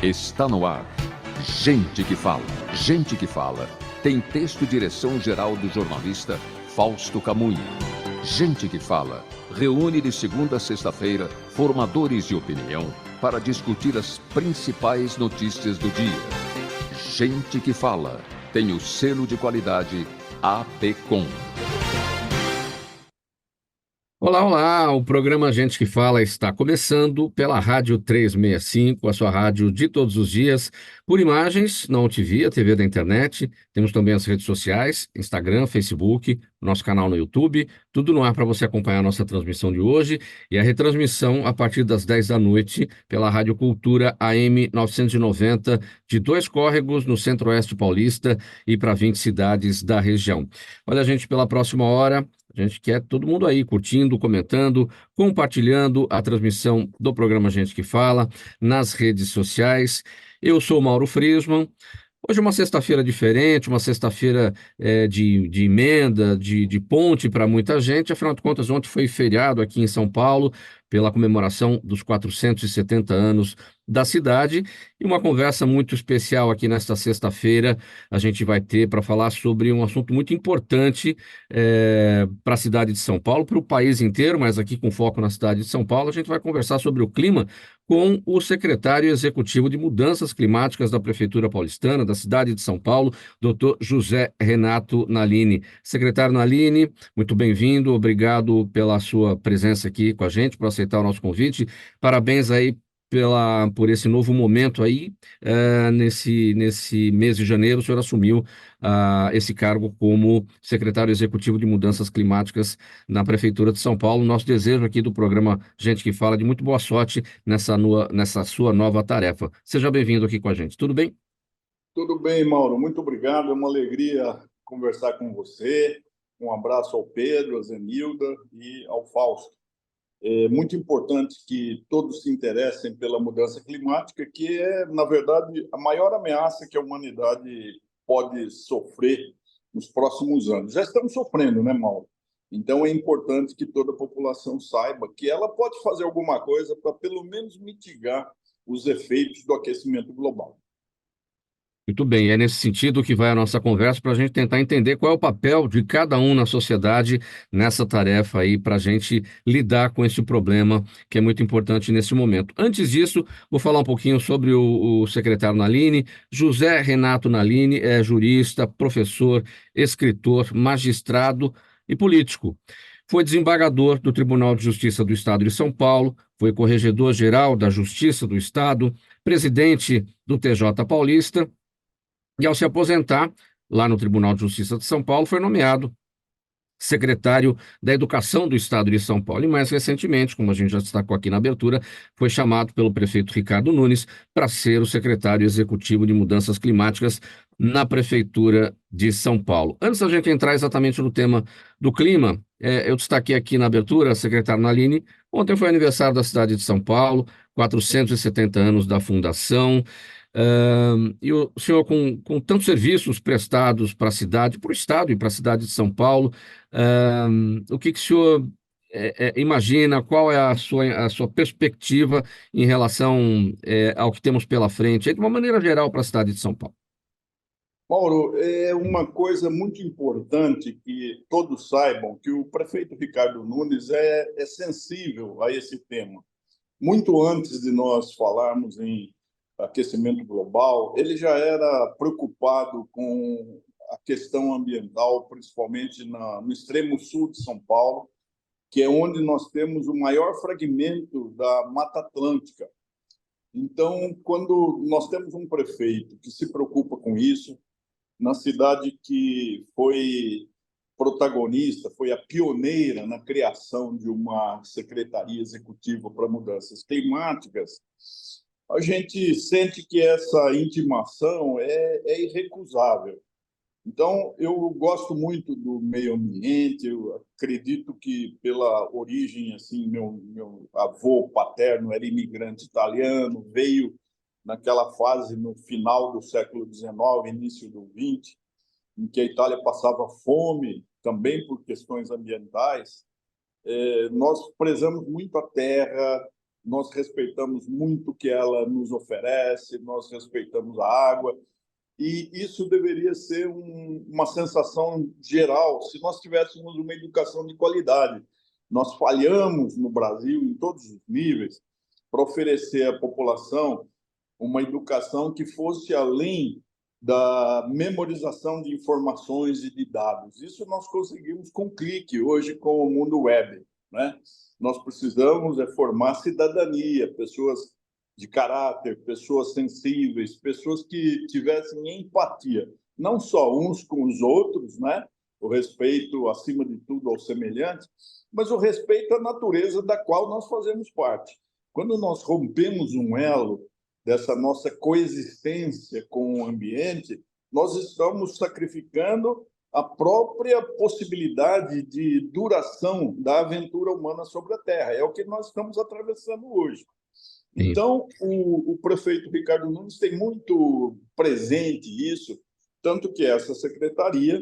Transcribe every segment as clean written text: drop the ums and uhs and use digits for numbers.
Está no ar. Gente que fala. Gente que fala. Tem texto e direção geral do jornalista Fausto Camunha. Gente que fala. Reúne de segunda a sexta-feira formadores de opinião para discutir as principais notícias do dia. Gente que fala. Tem o selo de qualidade APCOM. Olá, olá! O programa Gente que Fala está começando pela Rádio 365, a sua rádio de todos os dias, por imagens na OTV, a TV da internet. Temos também as redes sociais, Instagram, Facebook, nosso canal no YouTube, tudo no ar para você acompanhar a nossa transmissão de hoje e a retransmissão a partir das 10 da noite pela Rádio Cultura AM 990, de Dois Córregos, no Centro-Oeste Paulista e para 20 cidades da região. Olha, gente, pela próxima hora. A gente quer todo mundo aí curtindo, comentando, compartilhando a transmissão do programa Gente que Fala nas redes sociais. Eu sou o Mauro Friesman. Hoje é uma sexta-feira diferente, uma sexta-feira de emenda, de ponte para muita gente. Afinal de contas, ontem foi feriado aqui em São Paulo pela comemoração dos 470 anos da cidade. E uma conversa muito especial aqui nesta sexta-feira a gente vai ter para falar sobre um assunto muito importante para a cidade de São Paulo, para o país inteiro, mas aqui com foco na cidade de São Paulo. A gente vai conversar sobre o clima com o secretário executivo de Mudanças Climáticas da Prefeitura Paulistana, da cidade de São Paulo, doutor José Renato Nalini. Secretário Nalini, muito bem-vindo, obrigado pela sua presença aqui com a gente, por aceitar o nosso convite. Parabéns aí por esse novo momento aí, nesse mês de janeiro, o senhor assumiu esse cargo como secretário executivo de Mudanças Climáticas na Prefeitura de São Paulo. Nosso desejo aqui do programa Gente que Fala de muito boa sorte nessa sua nova tarefa. Seja bem-vindo aqui com a gente, tudo bem? Tudo bem, Mauro, muito obrigado, é uma alegria conversar com você. Um abraço ao Pedro, a Zenilda e ao Fausto. É muito importante que todos se interessem pela mudança climática, que é, na verdade, a maior ameaça que a humanidade pode sofrer nos próximos anos. Já estamos sofrendo, né, Mauro? Então, é importante que toda a população saiba que ela pode fazer alguma coisa para, pelo menos, mitigar os efeitos do aquecimento global. Muito bem, é nesse sentido que vai a nossa conversa para a gente tentar entender qual é o papel de cada um na sociedade nessa tarefa aí, para a gente lidar com esse problema que é muito importante nesse momento. Antes disso, vou falar um pouquinho sobre o secretário Nalini. José Renato Nalini é jurista, professor, escritor, magistrado e político. Foi desembargador do Tribunal de Justiça do Estado de São Paulo, foi corregedor-geral da Justiça do Estado, presidente do TJ Paulista. E ao se aposentar, lá no Tribunal de Justiça de São Paulo, foi nomeado secretário da Educação do Estado de São Paulo. E mais recentemente, como a gente já destacou aqui na abertura, foi chamado pelo prefeito Ricardo Nunes para ser o secretário executivo de Mudanças Climáticas na Prefeitura de São Paulo. Antes da gente entrar exatamente no tema do clima, eu destaquei aqui na abertura, secretário Nalini, ontem foi aniversário da cidade de São Paulo, 470 anos da fundação. E o senhor, com tantos serviços prestados para a cidade, para o Estado e para a cidade de São Paulo, o que o senhor imagina, qual é a sua perspectiva em relação ao que temos pela frente, de uma maneira geral, para a cidade de São Paulo? Mauro, é uma coisa muito importante que todos saibam que o prefeito Ricardo Nunes é sensível a esse tema. Muito antes de nós falarmos em aquecimento global, ele já era preocupado com a questão ambiental, principalmente no extremo sul de São Paulo, que é onde nós temos o maior fragmento da Mata Atlântica. Então, quando nós temos um prefeito que se preocupa com isso, na cidade que foi protagonista, foi a pioneira na criação de uma secretaria executiva para mudanças climáticas, a gente sente que essa intimação é irrecusável. Então, eu gosto muito do meio ambiente, eu acredito que, pela origem, assim, meu avô paterno era imigrante italiano, veio naquela fase no final do século XIX, início do XX, em que a Itália passava fome, também por questões ambientais. Nós prezamos muito a terra, nós respeitamos muito o que ela nos oferece, nós respeitamos a água, e isso deveria ser uma sensação geral se nós tivéssemos uma educação de qualidade. Nós falhamos no Brasil, em todos os níveis, para oferecer à população uma educação que fosse além da memorização de informações e de dados. Isso nós conseguimos com clique, hoje com o mundo web, né? Nós precisamos formar cidadania, pessoas de caráter, pessoas sensíveis, pessoas que tivessem empatia, não só uns com os outros, né? O respeito, acima de tudo, ao semelhante, mas o respeito à natureza da qual nós fazemos parte. Quando nós rompemos um elo dessa nossa coexistência com o ambiente, nós estamos sacrificando a própria possibilidade de duração da aventura humana sobre a Terra. É o que nós estamos atravessando hoje. Sim. Então, o prefeito Ricardo Nunes tem muito presente isso, tanto que essa secretaria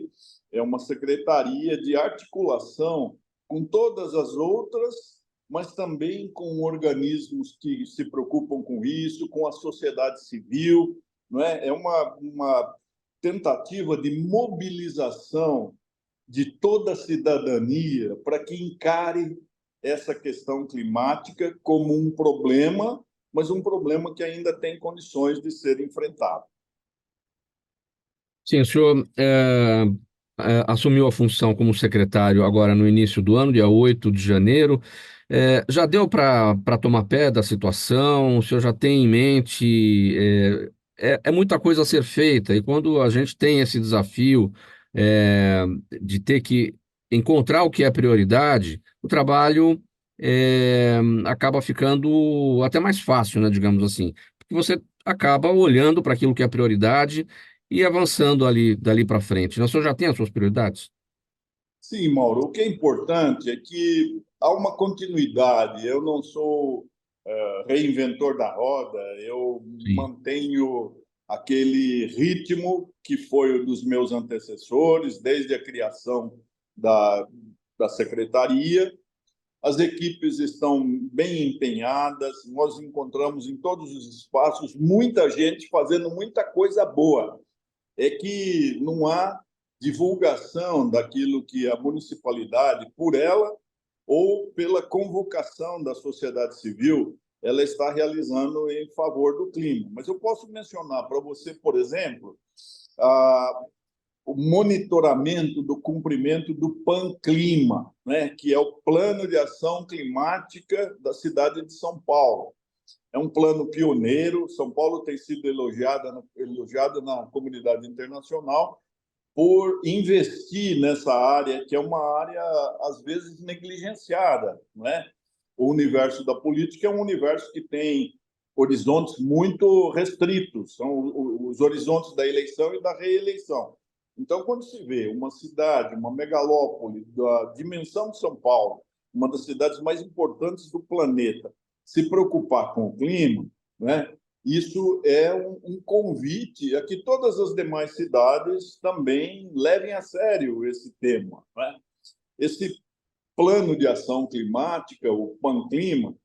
é uma secretaria de articulação com todas as outras, mas também com organismos que se preocupam com isso, com a sociedade civil, não é? É uma tentativa de mobilização de toda a cidadania para que encare essa questão climática como um problema, mas um problema que ainda tem condições de ser enfrentado. Sim, o senhor assumiu a função como secretário agora no início do ano, dia 8 de janeiro. Já deu para tomar pé da situação? O senhor já tem em mente? É muita coisa a ser feita, e quando a gente tem esse desafio de ter que encontrar o que é prioridade, o trabalho acaba ficando até mais fácil, né, digamos assim, porque você acaba olhando para aquilo que é prioridade e avançando dali para frente. O senhor já tem as suas prioridades? Sim, Mauro, o que é importante é que há uma continuidade. Eu não sou reinventor da roda, eu Sim. mantenho aquele ritmo que foi o dos meus antecessores, desde a criação da secretaria. As equipes estão bem empenhadas, nós encontramos em todos os espaços muita gente fazendo muita coisa boa. É que não há divulgação daquilo que a municipalidade, por ela ou pela convocação da sociedade civil, ela está realizando em favor do clima. Mas eu posso mencionar para você, por exemplo, o monitoramento do cumprimento do PAN-Clima, né, que é o Plano de Ação Climática da cidade de São Paulo. É um plano pioneiro. São Paulo tem sido elogiada na comunidade internacional por investir nessa área, que é uma área, às vezes, negligenciada, não é? O universo da política é um universo que tem horizontes muito restritos, são os horizontes da eleição e da reeleição. Então, quando se vê uma cidade, uma megalópole da dimensão de São Paulo, uma das cidades mais importantes do planeta, se preocupar com o clima, né? Isso é um convite a que todas as demais cidades também levem a sério esse tema, né? Esse plano de ação climática, o PAN-Clima,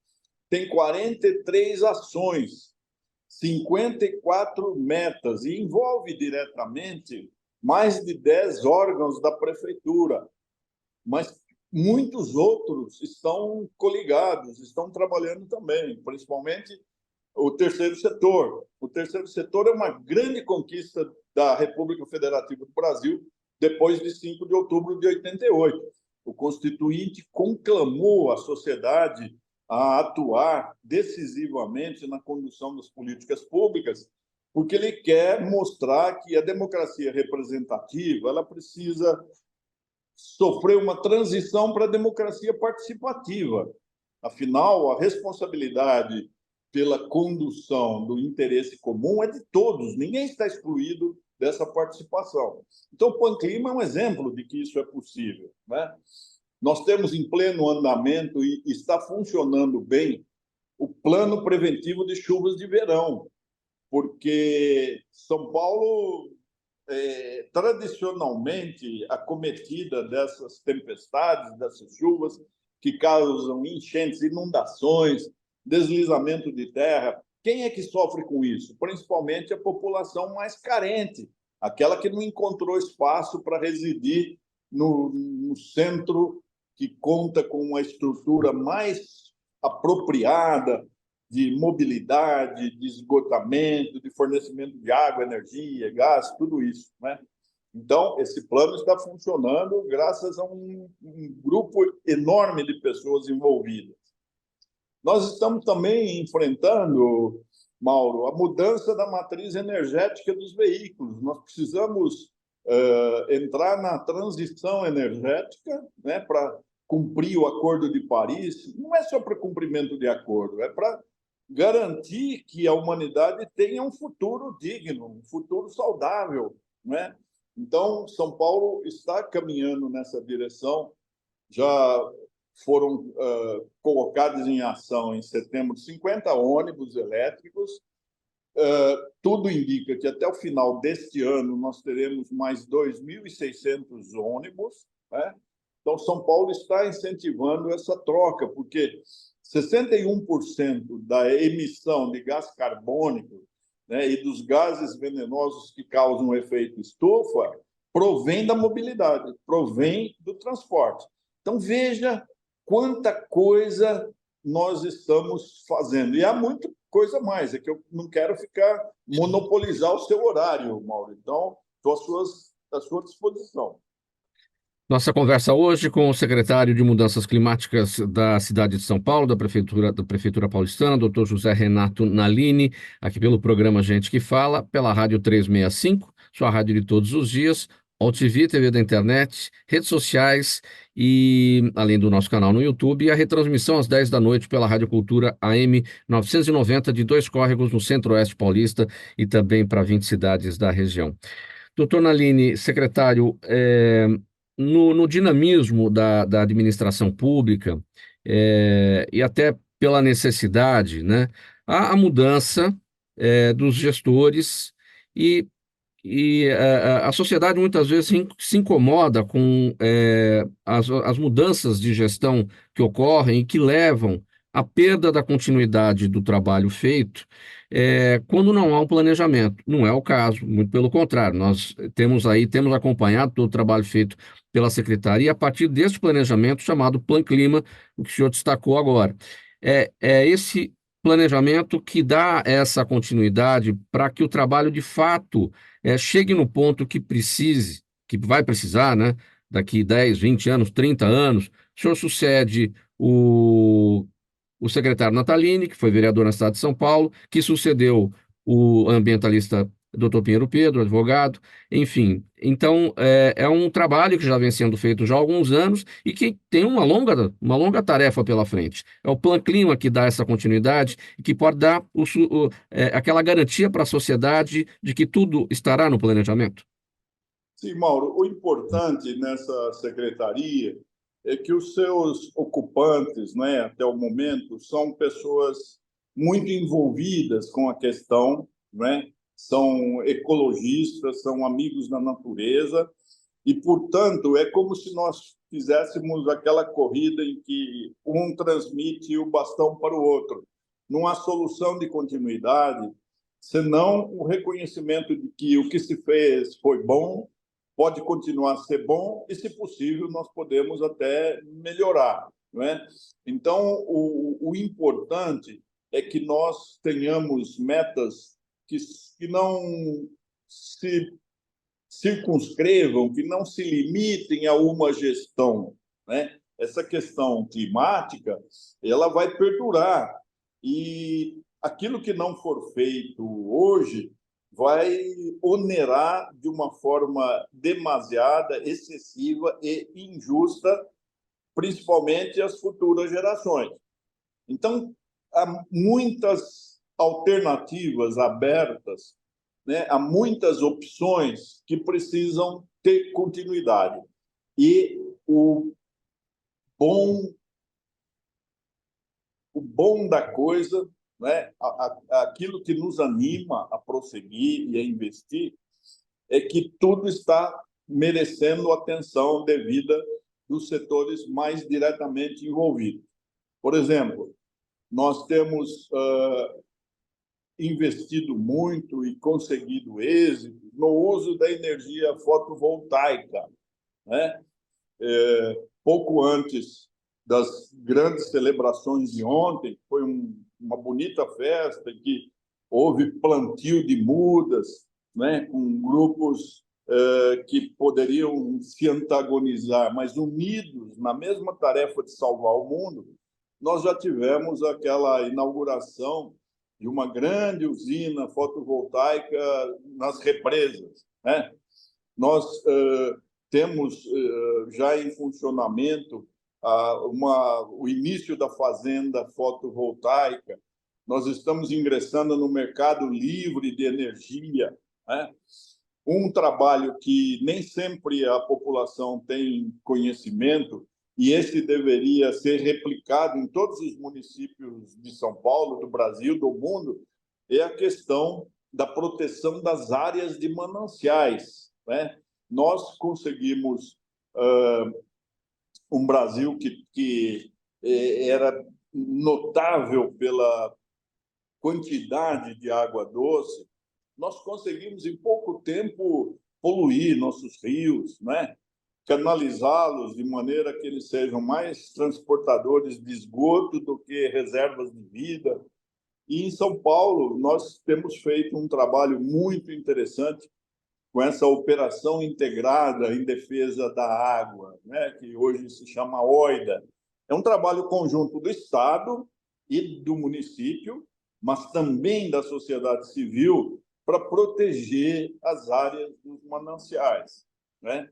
tem 43 ações, 54 metas e envolve diretamente mais de 10 órgãos da prefeitura, mas muitos outros estão coligados, estão trabalhando também, principalmente o terceiro setor. O terceiro setor é uma grande conquista da República Federativa do Brasil depois de 5 de outubro de 88. O Constituinte conclamou a sociedade a atuar decisivamente na condução das políticas públicas, porque ele quer mostrar que a democracia representativa ela precisa sofrer uma transição para a democracia participativa. Afinal, a responsabilidade pela condução do interesse comum é de todos, ninguém está excluído dessa participação. Então, o PAN-Clima é um exemplo de que isso é possível, né? Nós temos em pleno andamento e está funcionando bem o plano preventivo de chuvas de verão, porque São Paulo tradicionalmente acometida dessas tempestades, dessas chuvas que causam enchentes, inundações, deslizamento de terra. Quem é que sofre com isso? Principalmente a população mais carente, aquela que não encontrou espaço para residir no centro que conta com uma estrutura mais apropriada de mobilidade, de esgotamento, de fornecimento de água, energia, gás, tudo isso, né? Então, esse plano está funcionando graças a um grupo enorme de pessoas envolvidas. Nós estamos também enfrentando, Mauro, a mudança da matriz energética dos veículos. Nós precisamos entrar na transição energética, né, para cumprir o Acordo de Paris. Não é só para cumprimento de acordo, é para garantir que a humanidade tenha um futuro digno, um futuro saudável, né? Então, São Paulo está caminhando nessa direção. Já foram colocados em ação em setembro 50 ônibus elétricos. Tudo indica que até o final deste ano nós teremos mais 2.600 ônibus, né? Então, São Paulo está incentivando essa troca, porque 61% da emissão de gás carbônico, né, e dos gases venenosos que causam o efeito estufa provém da mobilidade, provém do transporte. Então, veja quanta coisa nós estamos fazendo. E há muita coisa mais, é que eu não quero monopolizar o seu horário, Mauro. Então, estou à sua disposição. Nossa conversa hoje com o secretário de Mudanças Climáticas da cidade de São Paulo, da Prefeitura Paulistana, Dr. José Renato Nalini, aqui pelo programa Gente que Fala, pela Rádio 365, sua rádio de todos os dias, OutTV, TV da internet, redes sociais e, além do nosso canal no YouTube, e a retransmissão às 10 da noite pela Rádio Cultura AM 990 de Dois Córregos, no Centro-Oeste Paulista e também para 20 cidades da região. Doutor Nalini, secretário, no dinamismo da administração pública, e até pela necessidade, né, há a mudança dos gestores e a sociedade muitas vezes se incomoda com as mudanças de gestão que ocorrem e que levam à perda da continuidade do trabalho feito, quando não há um planejamento. Não é o caso, muito pelo contrário. Nós temos acompanhado todo o trabalho feito pela Secretaria a partir deste planejamento chamado Plan Clima, o que o senhor destacou agora. É esse planejamento que dá essa continuidade para que o trabalho de fato chegue no ponto que vai precisar, né? Daqui 10, 20 anos, 30 anos. O senhor sucede o secretário Natalini, que foi vereador na cidade de São Paulo, que sucedeu o ambientalista Dr. Pinheiro Pedro, advogado, enfim. Então, é um trabalho que já vem sendo feito já há alguns anos e que tem uma longa tarefa pela frente. É o Plan Clima que dá essa continuidade e que pode dar aquela garantia para a sociedade de que tudo estará no planejamento. Sim, Mauro, o importante nessa secretaria é que os seus ocupantes, né, até o momento, são pessoas muito envolvidas com a questão, né? São ecologistas, são amigos da natureza e, portanto, é como se nós fizéssemos aquela corrida em que um transmite o bastão para o outro. Não há solução de continuidade, senão o reconhecimento de que o que se fez foi bom, pode continuar a ser bom e, se possível, nós podemos até melhorar, não é? Então, o importante é que nós tenhamos metas que não se circunscrevam, que não se limitem a uma gestão, né? Essa questão climática, ela vai perdurar e aquilo que não for feito hoje vai onerar de uma forma demasiada, excessiva e injusta, principalmente as futuras gerações. Então, há muitas alternativas abertas, né? Há muitas opções que precisam ter continuidade. E o bom da coisa, né? Aquilo que nos anima a prosseguir e a investir é que tudo está merecendo atenção devida dos setores mais diretamente envolvidos. Por exemplo, Nós temos investido muito e conseguido êxito no uso da energia fotovoltaica, né? Pouco antes das grandes celebrações de ontem, foi uma bonita festa em que houve plantio de mudas, né, com grupos que poderiam se antagonizar, mas unidos na mesma tarefa de salvar o mundo. Nós já tivemos aquela inauguração de uma grande usina fotovoltaica nas represas, né? Nós temos já em funcionamento o início da fazenda fotovoltaica. Nós estamos ingressando no mercado livre de energia, né? Um trabalho que nem sempre a população tem conhecimento, e esse deveria ser replicado em todos os municípios de São Paulo, do Brasil, do mundo, é a questão da proteção das áreas de mananciais, né? Nós conseguimos um Brasil que era notável pela quantidade de água doce. Nós conseguimos, em pouco tempo, poluir nossos rios, né? Canalizá-los de maneira que eles sejam mais transportadores de esgoto do que reservas de vida. E em São Paulo, nós temos feito um trabalho muito interessante com essa operação integrada em defesa da água, né, que hoje se chama OIDA. É um trabalho conjunto do Estado e do município, mas também da sociedade civil, para proteger as áreas dos mananciais, né?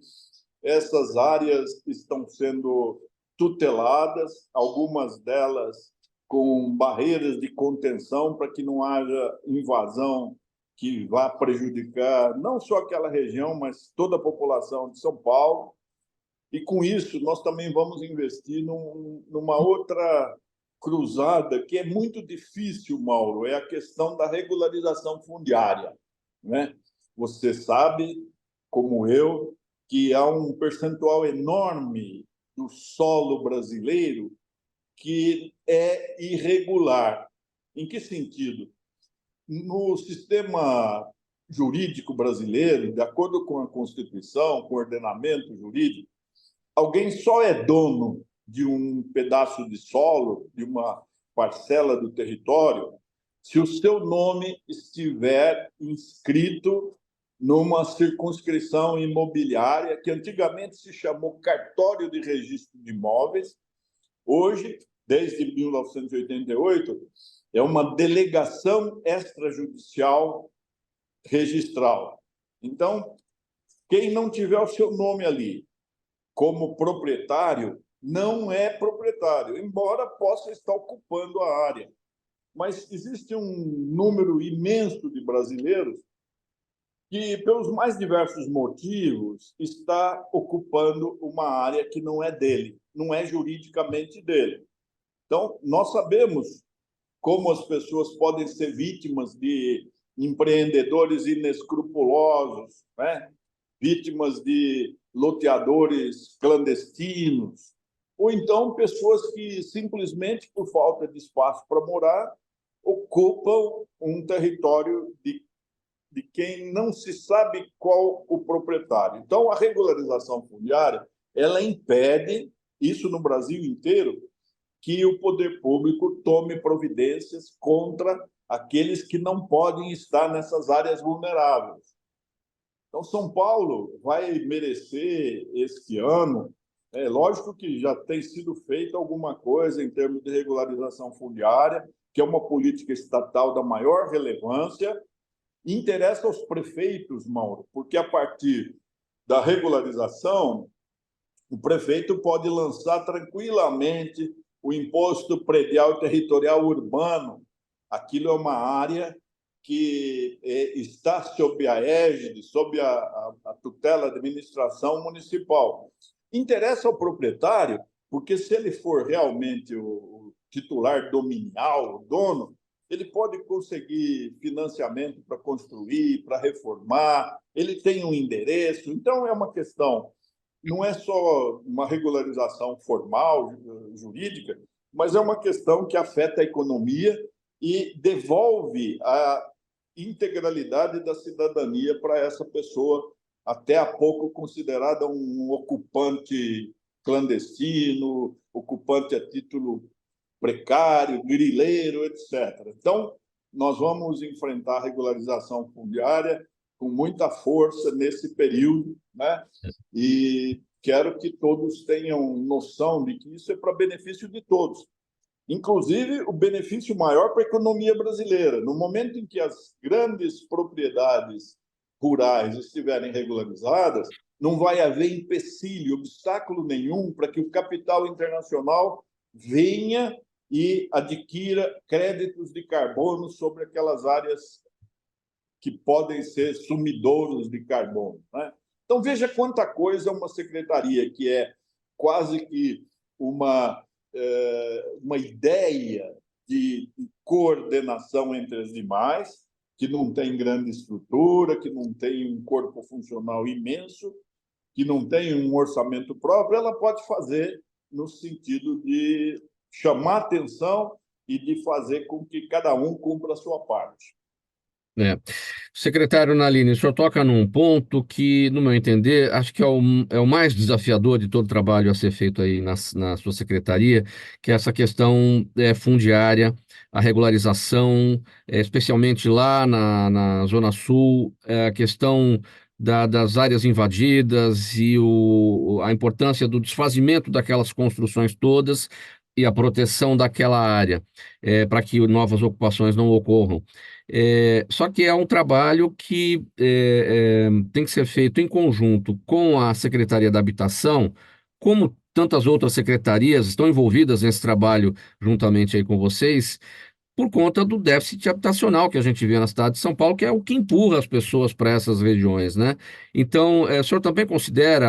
Essas áreas estão sendo tuteladas, algumas delas com barreiras de contenção para que não haja invasão que vá prejudicar não só aquela região, mas toda a população de São Paulo. E, com isso, nós também vamos investir numa outra cruzada que é muito difícil, Mauro, é a questão da regularização fundiária, né? Você sabe, como eu, que há um percentual enorme do solo brasileiro que é irregular. Em que sentido? No sistema jurídico brasileiro, de acordo com a Constituição, com o ordenamento jurídico, alguém só é dono de um pedaço de solo, de uma parcela do território, se o seu nome estiver inscrito numa circunscrição imobiliária, que antigamente se chamou cartório de registro de imóveis. Hoje, desde 1988, é uma delegação extrajudicial registral. Então, quem não tiver o seu nome ali como proprietário, não é proprietário, embora possa estar ocupando a área. Mas existe um número imenso de brasileiros que, pelos mais diversos motivos, está ocupando uma área que não é dele, não é juridicamente dele. Então, nós sabemos como as pessoas podem ser vítimas de empreendedores inescrupulosos, né? Vítimas de loteadores clandestinos, ou então pessoas que, simplesmente por falta de espaço para morar, ocupam um território de quem não se sabe qual o proprietário. Então, a regularização fundiária, ela impede, isso no Brasil inteiro, que o poder público tome providências contra aqueles que não podem estar nessas áreas vulneráveis. Então, São Paulo vai merecer este ano, lógico que já tem sido feita alguma coisa em termos de regularização fundiária, que é uma política estatal da maior relevância. Interessa aos prefeitos, Mauro, porque a partir da regularização, o prefeito pode lançar tranquilamente o imposto predial territorial urbano. Aquilo é uma área que está sob a égide, sob a tutela da administração municipal. Interessa ao proprietário, porque se ele for realmente o titular dominial, o dono, ele pode conseguir financiamento para construir, para reformar, ele tem um endereço. Então, é uma questão, não é só uma regularização formal, jurídica, mas é uma questão que afeta a economia e devolve a integralidade da cidadania para essa pessoa, até há pouco considerada um ocupante clandestino, ocupante a título precário, grileiro, etc. Então, nós vamos enfrentar a regularização fundiária com muita força nesse período, né? E quero que todos tenham noção de que isso é para benefício de todos. Inclusive, o benefício maior para a economia brasileira. No momento em que as grandes propriedades rurais estiverem regularizadas, não vai haver empecilho, obstáculo nenhum para que o capital internacional venha e adquira créditos de carbono sobre aquelas áreas que podem ser sumidouros de carbono, né? Então, veja quanta coisa uma secretaria que é quase que uma ideia de coordenação entre as demais, que não tem grande estrutura, que não tem um corpo funcional imenso, que não tem um orçamento próprio, ela pode fazer no sentido de chamar atenção e de fazer com que cada um cumpra a sua parte. É. Secretário Nalini, o senhor toca num ponto que, no meu entender, acho que é o mais desafiador de todo o trabalho a ser feito aí na sua secretaria, que é essa questão fundiária, a regularização, especialmente lá na Zona Sul, a questão das áreas invadidas e a importância do desfazimento daquelas construções todas e a proteção daquela área, para que novas ocupações não ocorram. Só que é um trabalho que tem que ser feito em conjunto com a Secretaria da Habitação, como tantas outras secretarias estão envolvidas nesse trabalho juntamente aí com vocês, por conta do déficit habitacional que a gente vê na cidade de São Paulo, que é o que empurra as pessoas para essas regiões, né? Então, o senhor também considera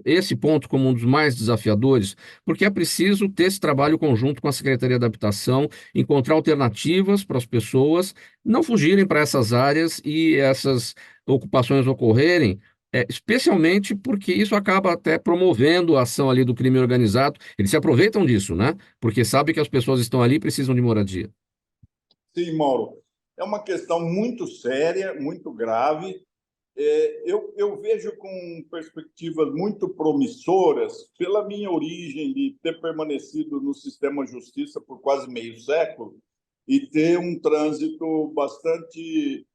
esse ponto como um dos mais desafiadores, porque é preciso ter esse trabalho conjunto com a Secretaria da Habitação, encontrar alternativas para as pessoas não fugirem para essas áreas e essas ocupações ocorrerem. Especialmente porque isso acaba até promovendo a ação ali do crime organizado. Eles se aproveitam disso, né? Porque sabem que as pessoas estão ali e precisam de moradia. Sim, Mauro, é uma questão muito séria, muito grave. Eu vejo com perspectivas muito promissoras, pela minha origem de ter permanecido no sistema de justiça por quase meio século e ter um trânsito bastante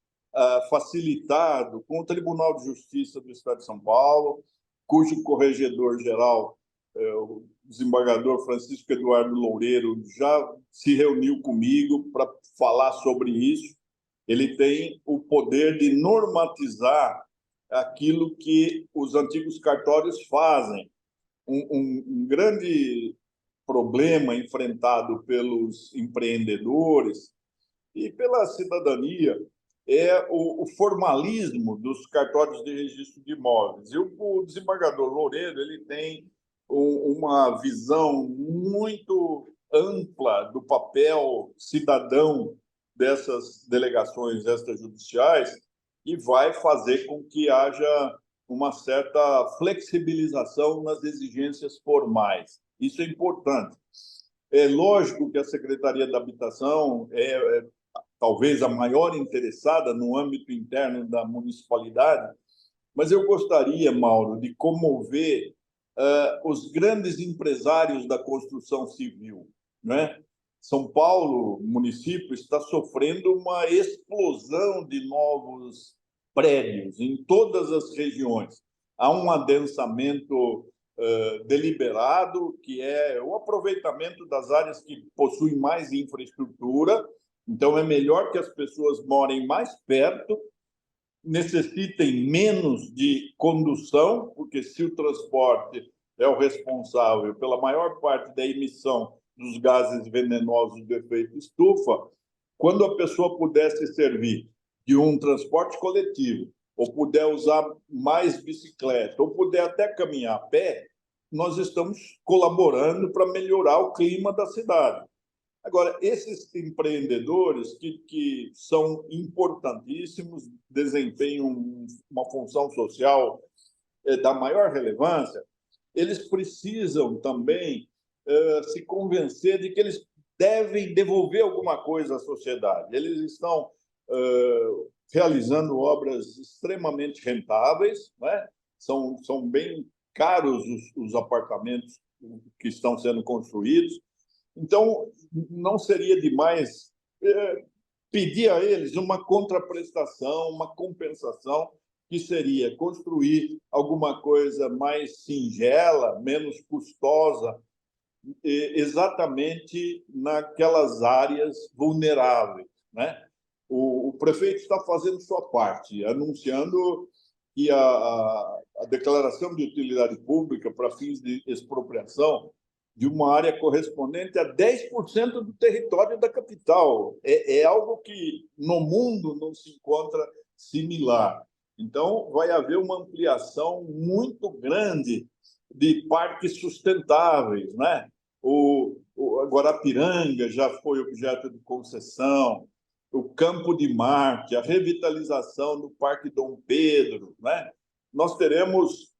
facilitado com o Tribunal de Justiça do Estado de São Paulo, cujo corregedor-geral, o desembargador Francisco Eduardo Loureiro, já se reuniu comigo para falar sobre isso. Ele tem o poder de normatizar aquilo que os antigos cartórios fazem. Um grande problema enfrentado pelos empreendedores e pela cidadania é o formalismo dos cartórios de registro de imóveis. E o desembargador Loureiro ele tem uma visão muito ampla do papel cidadão dessas delegações extrajudiciais e vai fazer com que haja uma certa flexibilização nas exigências formais. Isso é importante. É lógico que a Secretaria da Habitação é talvez a maior interessada no âmbito interno da municipalidade, mas eu gostaria, Mauro, de comover os grandes empresários da construção civil, né? São Paulo, município, está sofrendo uma explosão de novos prédios em todas as regiões. Há um adensamento deliberado, que é o aproveitamento das áreas que possuem mais infraestrutura. Então, é melhor que as pessoas morem mais perto, necessitem menos de condução, porque se o transporte é o responsável pela maior parte da emissão dos gases venenosos do efeito estufa, quando a pessoa puder se servir de um transporte coletivo, ou puder usar mais bicicleta, ou puder até caminhar a pé, nós estamos colaborando para melhorar o clima da cidade. Agora, esses empreendedores que são importantíssimos, desempenham uma função social da maior relevância, eles precisam também se convencer de que eles devem devolver alguma coisa à sociedade. Eles estão realizando obras extremamente rentáveis, né? São bem caros os apartamentos que estão sendo construídos. Então, não seria demais pedir a eles uma contraprestação, uma compensação, que seria construir alguma coisa mais singela, menos custosa, exatamente naquelas áreas vulneráveis, né? O prefeito está fazendo sua parte, anunciando que a declaração de utilidade pública para fins de expropriação de uma área correspondente a 10% do território da capital. É algo que no mundo não se encontra similar. Então, vai haver uma ampliação muito grande de parques sustentáveis, né? O Guarapiranga já foi objeto de concessão, o Campo de Marte, a revitalização do Parque Dom Pedro, né? Nós teremos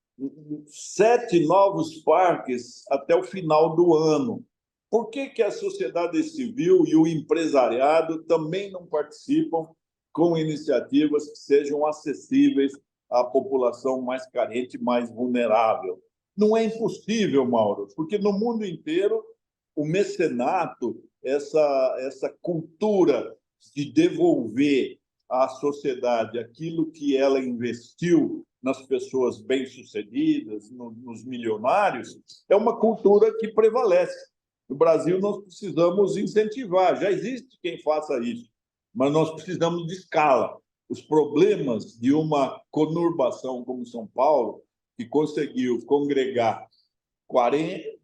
7 novos parques até o final do ano. Por que a sociedade civil e o empresariado também não participam com iniciativas que sejam acessíveis à população mais carente, mais vulnerável? Não é impossível, Mauro, porque no mundo inteiro o mecenato, essa cultura de devolver à sociedade aquilo que ela investiu nas pessoas bem-sucedidas, nos milionários, é uma cultura que prevalece. No Brasil, nós precisamos incentivar. Já existe quem faça isso, mas nós precisamos de escala. Os problemas de uma conurbação como São Paulo, que conseguiu congregar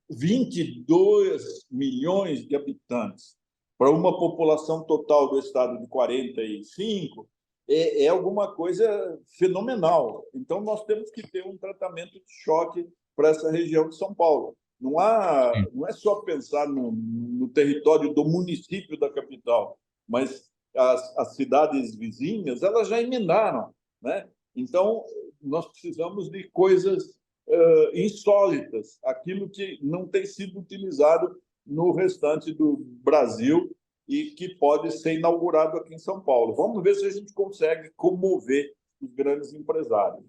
22 milhões de habitantes para uma população total do estado de 45, é alguma coisa fenomenal. Então, nós temos que ter um tratamento de choque para essa região de São Paulo. Não é só pensar no território do município da capital, mas as cidades vizinhas, elas já emendaram, né? Então, nós precisamos de coisas insólitas, aquilo que não tem sido utilizado no restante do Brasil e que pode ser inaugurado aqui em São Paulo. Vamos ver se a gente consegue comover os grandes empresários.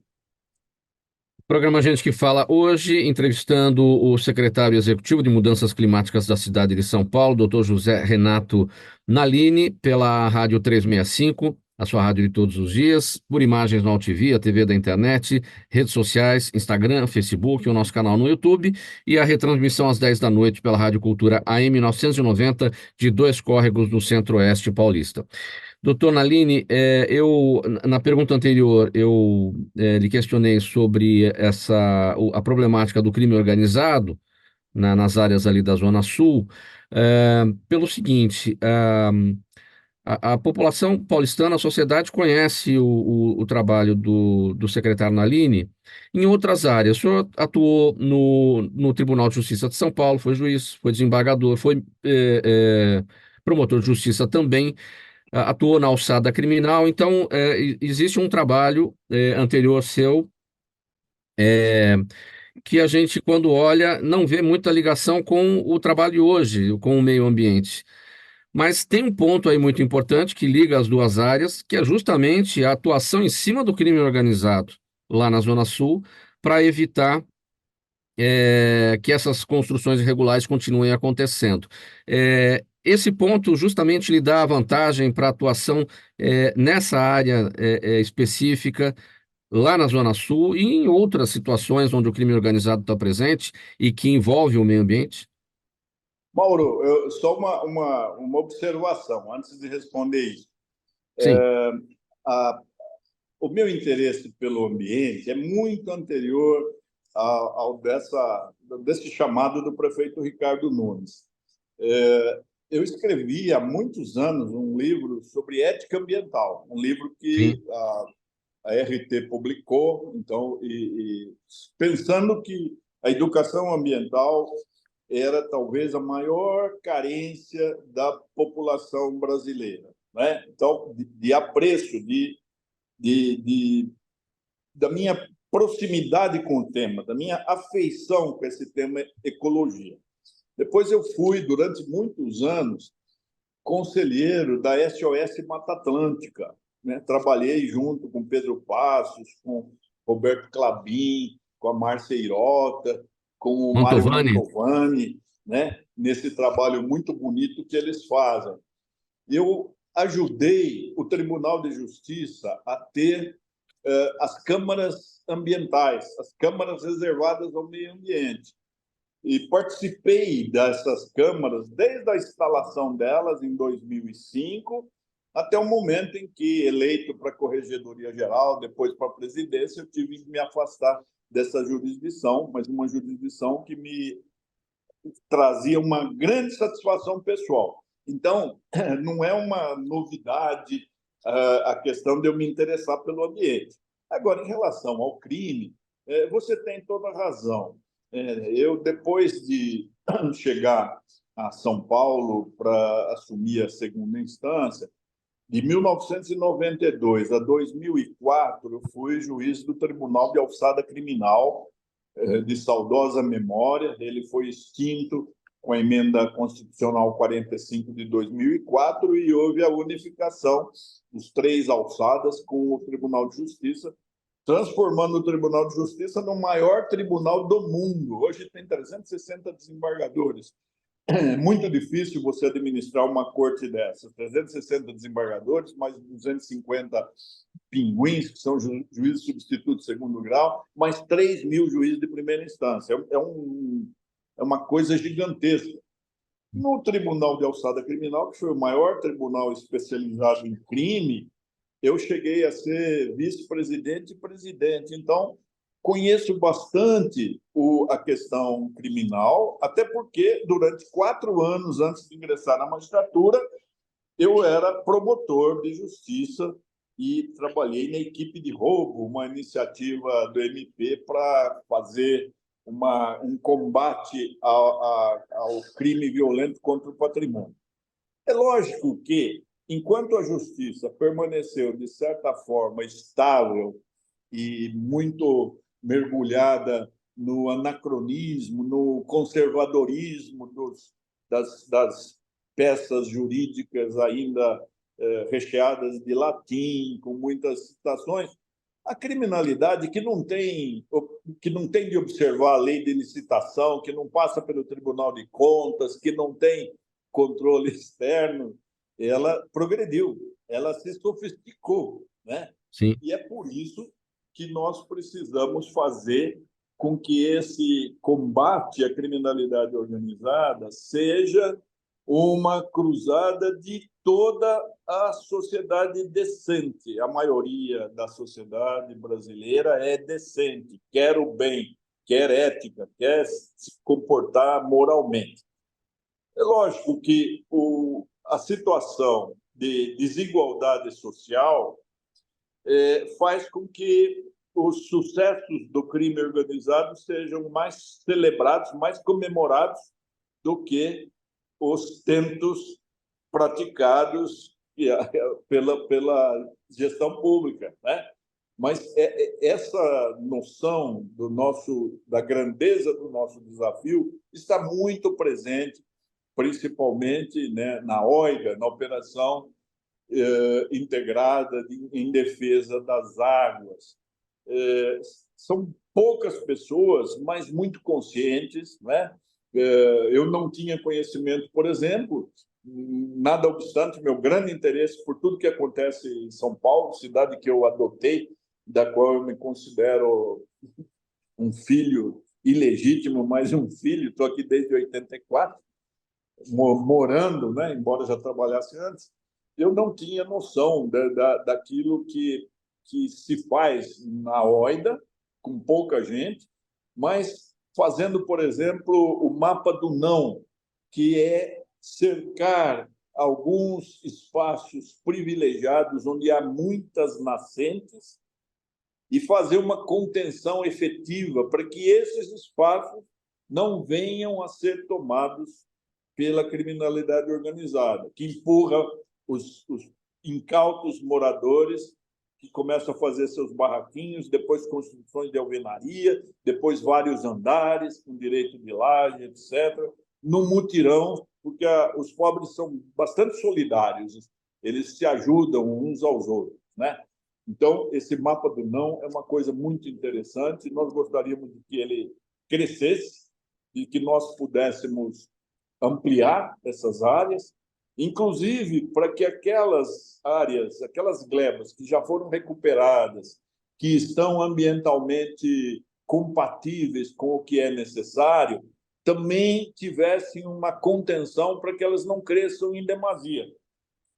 Programa Gente que Fala hoje, entrevistando o secretário executivo de Mudanças Climáticas da cidade de São Paulo, doutor José Renato Nalini, pela Rádio 365, a sua rádio de todos os dias, por imagens no AltV, a TV da internet, redes sociais, Instagram, Facebook, o nosso canal no YouTube e a retransmissão às 10 da noite pela Rádio Cultura AM 990 de Dois Córregos no Centro-Oeste paulista. Doutor Nalini, na pergunta anterior, eu lhe questionei sobre a problemática do crime organizado nas áreas ali da Zona Sul, pelo seguinte, a população paulistana, a sociedade conhece o trabalho do secretário Nalini em outras áreas. O senhor atuou no Tribunal de Justiça de São Paulo, foi juiz, foi desembargador, foi promotor de justiça também, atuou na alçada criminal. Então, existe um trabalho anterior seu que a gente, quando olha, não vê muita ligação com o trabalho de hoje, com o meio ambiente. Mas tem um ponto aí muito importante que liga as duas áreas, que é justamente a atuação em cima do crime organizado lá na Zona Sul, para evitar que essas construções irregulares continuem acontecendo. Esse ponto justamente lhe dá a vantagem para a atuação nessa área específica, lá na Zona Sul e em outras situações onde o crime organizado está presente e que envolve o meio ambiente? Mauro, só uma observação antes de responder isso. Sim. O meu interesse pelo ambiente é muito anterior ao desse chamado do prefeito Ricardo Nunes. Eu escrevi há muitos anos um livro sobre ética ambiental, um livro que a RT publicou, então, pensando que a educação ambiental era talvez a maior carência da população brasileira, né? Então, de apreço, da minha proximidade com o tema, da minha afeição com esse tema ecologia. Depois eu fui, durante muitos anos, conselheiro da SOS Mata Atlântica, né? Trabalhei junto com Pedro Passos, com Roberto Clabin, com a Márcia Irota, com o Mário Mantovani. Mantovani, né? Nesse trabalho muito bonito que eles fazem. Eu ajudei o Tribunal de Justiça a ter as câmaras ambientais, as câmaras reservadas ao meio ambiente. E participei dessas câmaras desde a instalação delas em 2005 até o momento em que, eleito para a Corregedoria Geral, depois para a presidência, eu tive que me afastar dessa jurisdição, mas uma jurisdição que me trazia uma grande satisfação pessoal. Então, não é uma novidade a questão de eu me interessar pelo ambiente. Agora, em relação ao crime, você tem toda a razão. Eu, depois de chegar a São Paulo para assumir a segunda instância, de 1992 a 2004, eu fui juiz do Tribunal de Alçada Criminal, de saudosa memória. Ele foi extinto com a emenda constitucional 45 de 2004 e houve a unificação dos 3 alçadas com o Tribunal de Justiça, transformando o Tribunal de Justiça no maior tribunal do mundo. Hoje tem 360 desembargadores. É muito difícil você administrar uma corte dessas. 360 desembargadores, mais 250 pinguins, que são juízes substitutos de segundo grau, mais 3.000 juízes de primeira instância. É uma coisa gigantesca. No Tribunal de Alçada Criminal, que foi o maior tribunal especializado em crime, eu cheguei a ser vice-presidente e presidente. Então, conheço bastante a questão criminal, até porque, durante 4 anos antes de ingressar na magistratura, eu era promotor de justiça e trabalhei na equipe de roubo, uma iniciativa do MP para fazer um combate ao crime violento contra o patrimônio. É lógico que, enquanto a justiça permaneceu, de certa forma, estável e muito mergulhada no anacronismo, no conservadorismo das peças jurídicas ainda recheadas de latim, com muitas citações, a criminalidade que não tem de observar a lei de licitação, que não passa pelo Tribunal de Contas, que não tem controle externo, ela progrediu, ela se sofisticou, né? Sim. E é por isso que nós precisamos fazer com que esse combate à criminalidade organizada seja uma cruzada de toda a sociedade decente. A maioria da sociedade brasileira é decente, quer o bem, quer ética, quer se comportar moralmente. É lógico que a situação de desigualdade social faz com que os sucessos do crime organizado sejam mais celebrados, mais comemorados do que os tentos praticados pela gestão pública, né? Mas essa noção da grandeza do nosso desafio está muito presente, principalmente, né, na OIGA, na Operação Integrada em Defesa das Águas. São poucas pessoas, mas muito conscientes, né? Eu não tinha conhecimento, por exemplo, nada obstante meu grande interesse por tudo que acontece em São Paulo, cidade que eu adotei, da qual eu me considero um filho ilegítimo, mas um filho. Estou aqui desde 84, morando, né? Embora já trabalhasse antes. Eu não tinha noção daquilo que se faz na OIDA, com pouca gente, mas fazendo, por exemplo, o mapa do não, que é cercar alguns espaços privilegiados onde há muitas nascentes e fazer uma contenção efetiva para que esses espaços não venham a ser tomados pela criminalidade organizada, que empurra os incautos moradores, que começam a fazer seus barraquinhos, depois construções de alvenaria, depois vários andares com direito de laje, etc. no mutirão, porque os pobres são bastante solidários, eles se ajudam uns aos outros, né? Então, esse mapa do não é uma coisa muito interessante. Nós gostaríamos de que ele crescesse e que nós pudéssemos ampliar essas áreas, inclusive para que aquelas áreas, aquelas glebas que já foram recuperadas, que estão ambientalmente compatíveis com o que é necessário, também tivessem uma contenção para que elas não cresçam em demasia,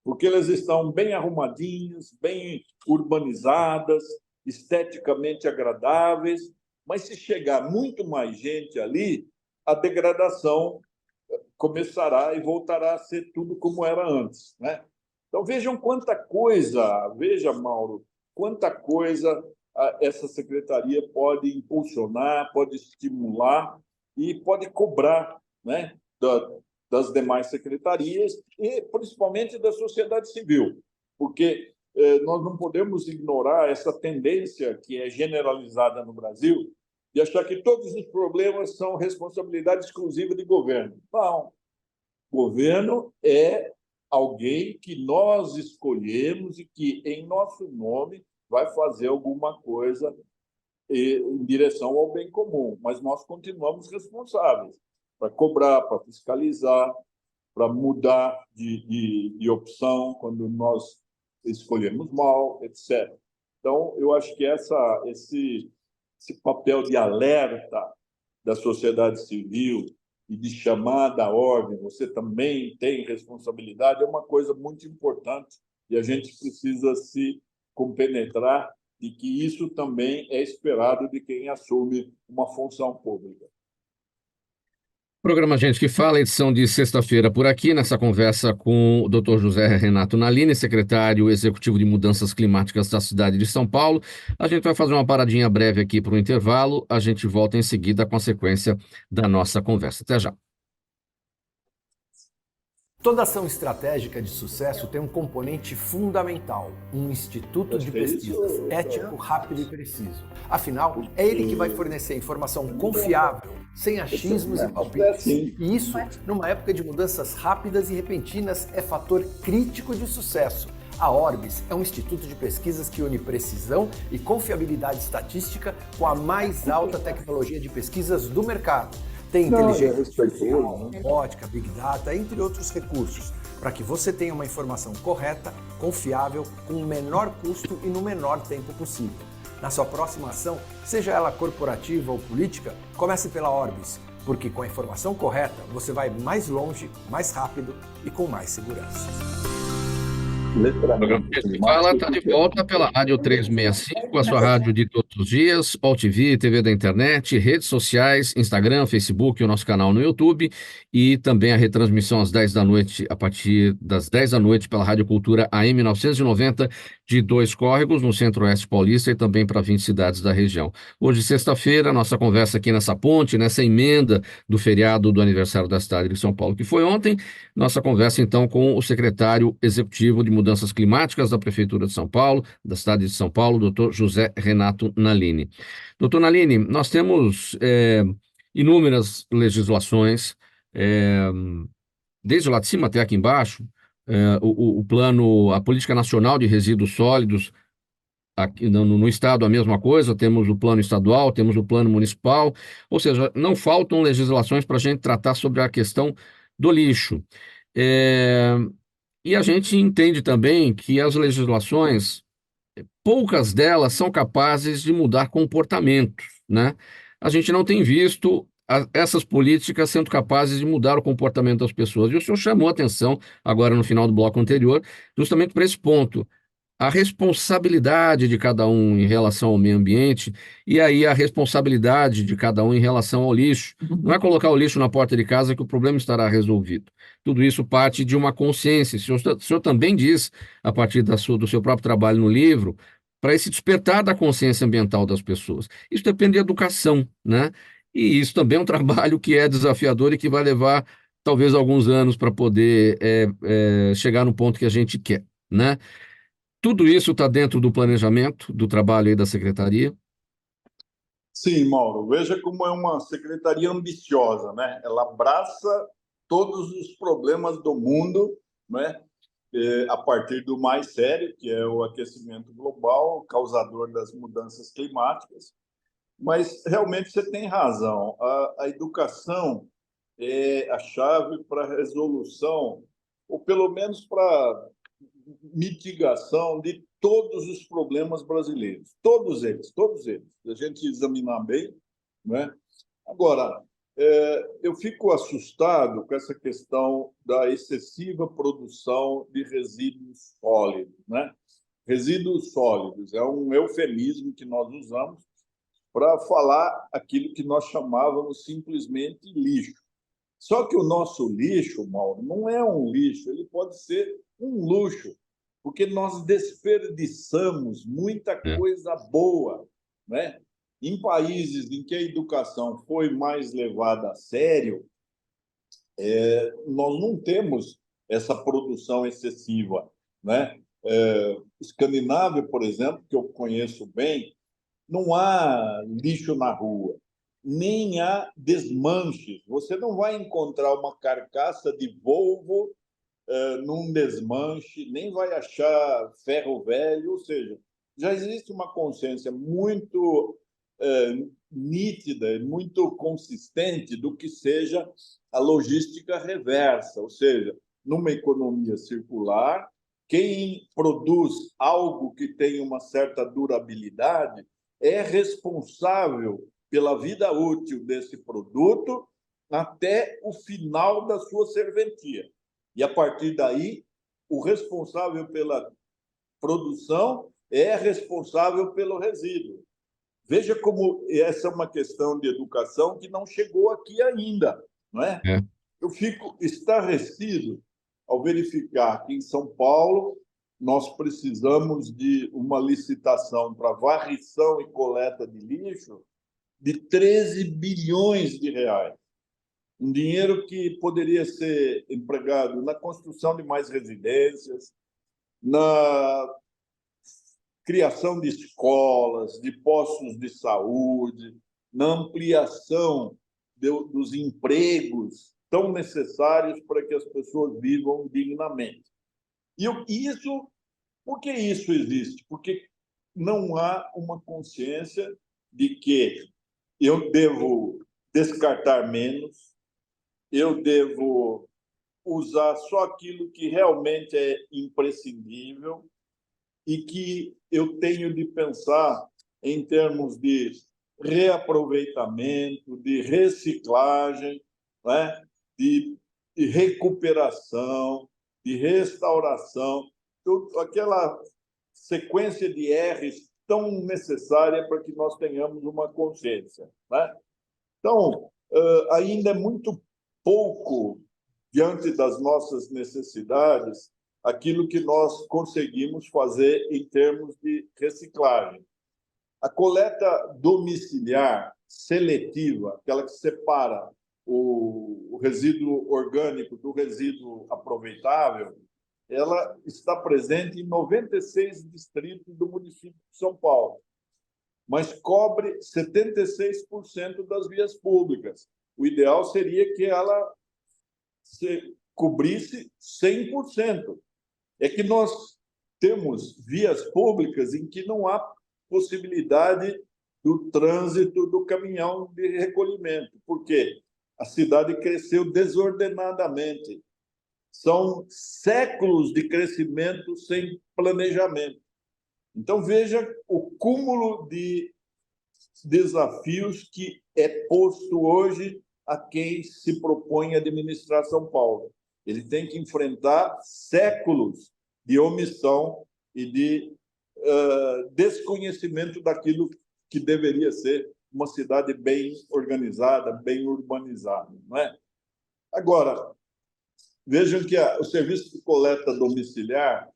porque elas estão bem arrumadinhas, bem urbanizadas, esteticamente agradáveis, mas se chegar muito mais gente ali, a degradação começará e voltará a ser tudo como era antes, né? Então vejam quanta coisa, veja, Mauro, quanta coisa essa secretaria pode impulsionar, pode estimular e pode cobrar, né, das demais secretarias e principalmente da sociedade civil, porque nós não podemos ignorar essa tendência que é generalizada no Brasil de achar que todos os problemas são responsabilidade exclusiva de governo. Não. Governo é alguém que nós escolhemos e que, em nosso nome, vai fazer alguma coisa em direção ao bem comum, mas nós continuamos responsáveis para cobrar, para fiscalizar, para mudar de opção quando nós escolhemos mal, etc. Então, eu acho que esse papel de alerta da sociedade civil e de chamada à ordem, você também tem responsabilidade, é uma coisa muito importante e a gente precisa se compenetrar de que isso também é esperado de quem assume uma função pública. Programa Gente que Fala, edição de sexta-feira por aqui, nessa conversa com o Dr. José Renato Nalini, secretário executivo de Mudanças Climáticas da cidade de São Paulo. A gente vai fazer uma paradinha breve aqui para o intervalo, a gente volta em seguida com a sequência da nossa conversa. Até já. Toda ação estratégica de sucesso tem um componente fundamental, um instituto de pesquisas ético, rápido e preciso. Afinal, é ele que vai fornecer informação confiável, sem achismos e palpites. E isso, numa época de mudanças rápidas e repentinas, é fator crítico de sucesso. A Orbis é um instituto de pesquisas que une precisão e confiabilidade estatística com a mais alta tecnologia de pesquisas do mercado. Tem inteligência artificial, robótica, Big Data, entre outros recursos, para que você tenha uma informação correta, confiável, com o menor custo e no menor tempo possível. Na sua próxima ação, seja ela corporativa ou política, comece pela Orbis, porque com a informação correta você vai mais longe, mais rápido e com mais segurança. O programa que fala está de volta pela Rádio 365, a sua rádio de todos os dias, All TV, TV da internet, redes sociais, Instagram, Facebook, o nosso canal no YouTube e também a retransmissão às 10 da noite, a partir das 10 da noite pela Rádio Cultura AM 990 de Dois Córregos, no Centro-Oeste Paulista e também para 20 cidades da região. Hoje, sexta-feira, nossa conversa aqui nessa ponte, nessa emenda do feriado do aniversário da cidade de São Paulo, que foi ontem, nossa conversa então com o secretário executivo de Mudanças Climáticas da Prefeitura de São Paulo, da cidade de São Paulo, doutor José Renato Nalini. Doutor Nalini, nós temos inúmeras legislações, desde lá de cima até aqui embaixo, o plano, a Política Nacional de Resíduos Sólidos, aqui no estado a mesma coisa, temos o plano estadual, temos o plano municipal, ou seja, não faltam legislações para a gente tratar sobre a questão do lixo. E a gente entende também que as legislações, poucas delas são capazes de mudar comportamentos, né? A gente não tem visto essas políticas sendo capazes de mudar o comportamento das pessoas. E o senhor chamou a atenção, agora no final do bloco anterior, justamente para esse ponto. A responsabilidade de cada um em relação ao meio ambiente e aí a responsabilidade de cada um em relação ao lixo. Não é colocar o lixo na porta de casa que o problema estará resolvido. Tudo isso parte de uma consciência. O senhor também diz, a partir do seu próprio trabalho no livro, para esse despertar da consciência ambiental das pessoas. Isso depende de educação, né? E isso também é um trabalho que é desafiador e que vai levar talvez alguns anos para poder chegar no ponto que a gente quer, né? Tudo isso está dentro do planejamento do trabalho aí da secretaria? Sim, Mauro, veja como é uma secretaria ambiciosa, né? Ela abraça todos os problemas do mundo, né? A partir do mais sério, que é o aquecimento global, causador das mudanças climáticas. Mas realmente você tem razão. A educação é a chave para a resolução, ou pelo menos para mitigação de todos os problemas brasileiros. Todos eles, todos eles. Se a gente examinar bem, né? Agora, eu fico assustado com essa questão da excessiva produção de resíduos sólidos, né? Resíduos sólidos é um eufemismo que nós usamos para falar aquilo que nós chamávamos simplesmente lixo. Só que o nosso lixo, Mauro, não é um lixo, ele pode ser um luxo, porque nós desperdiçamos muita É. coisa boa, né? Em países em que a educação foi mais levada a sério, nós não temos essa produção excessiva, né? Escandinávia, por exemplo, que eu conheço bem, não há lixo na rua, nem há desmanches. Você não vai encontrar uma carcaça de Volvo num desmanche, nem vai achar ferro velho, ou seja, já existe uma consciência muito nítida, muito consistente do que seja a logística reversa, ou seja, numa economia circular, quem produz algo que tem uma certa durabilidade é responsável pela vida útil desse produto até o final da sua serventia. E, a partir daí, o responsável pela produção é responsável pelo resíduo. Veja como essa é uma questão de educação que não chegou aqui ainda, não é? É. Eu fico estarrecido ao verificar que em São Paulo nós precisamos de uma licitação para varrição e coleta de lixo de 13 bilhões de reais. Um dinheiro que poderia ser empregado na construção de mais residências, na criação de escolas, de postos de saúde, na ampliação dos empregos tão necessários para que as pessoas vivam dignamente. E isso, por que isso existe? Porque não há uma consciência de que eu devo descartar menos, eu devo usar só aquilo que realmente é imprescindível e que eu tenho de pensar em termos de reaproveitamento, de reciclagem, né? de recuperação, de restauração, aquela sequência de R's tão necessária para que nós tenhamos uma consciência, né? Então, ainda é muito pouco, diante das nossas necessidades, aquilo que nós conseguimos fazer em termos de reciclagem. A coleta domiciliar seletiva, aquela que separa o resíduo orgânico do resíduo aproveitável, ela está presente em 96 distritos do município de São Paulo, mas cobre 76% das vias públicas. O ideal seria que ela cobrisse 100%. É que nós temos vias públicas em que não há possibilidade do trânsito do caminhão de recolhimento, porque a cidade cresceu desordenadamente. São séculos de crescimento sem planejamento. Então, veja o cúmulo de desafios que é posto hoje a quem se propõe administrar São Paulo. Ele tem que enfrentar séculos de omissão e de desconhecimento daquilo que deveria ser uma cidade bem organizada, bem urbanizada, não é? Agora, vejam que o serviço de coleta domiciliar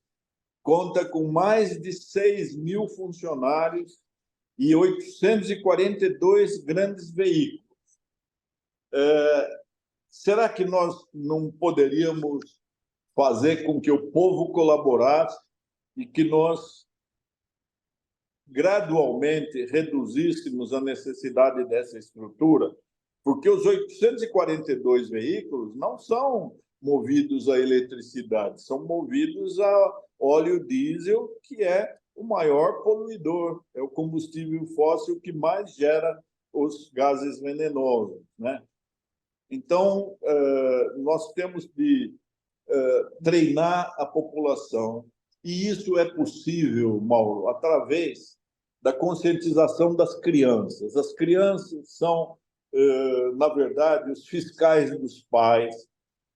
conta com mais de 6 mil funcionários e 842 grandes veículos. Será que nós não poderíamos fazer com que o povo colaborasse e que nós gradualmente reduzíssemos a necessidade dessa estrutura, porque os 842 veículos não são movidos a eletricidade, são movidos a óleo diesel, que é o maior poluidor, é o combustível fóssil que mais gera os gases venenosos, né? Então, nós temos de treinar a população, e isso é possível, Mauro, através da conscientização das crianças. As crianças são, na verdade, os fiscais dos pais,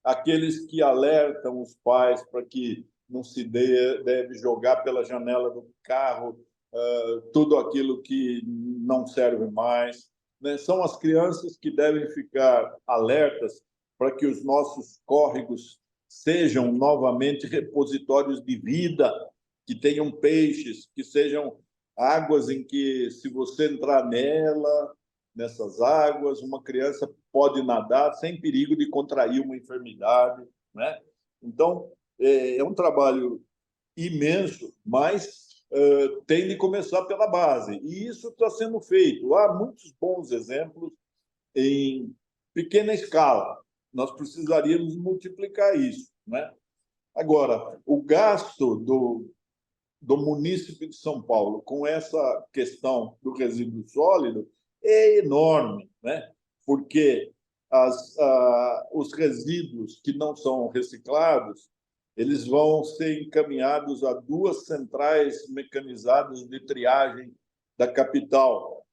aqueles que alertam os pais para que não se deve jogar pela janela do carro tudo aquilo que não serve mais, né? São as crianças que devem ficar alertas para que os nossos córregos sejam novamente repositórios de vida, que tenham peixes, que sejam águas em que, se você entrar nessas águas, uma criança pode nadar sem perigo de contrair uma enfermidade, né? Então, é um trabalho imenso, mas tem de começar pela base. E isso está sendo feito. Há muitos bons exemplos em pequena escala. Nós precisaríamos multiplicar isso, né? Agora, o gasto do município de São Paulo com essa questão do resíduo sólido é enorme, né? Porque os resíduos que não são reciclados, eles vão ser encaminhados a 2 centrais mecanizadas de triagem da capital,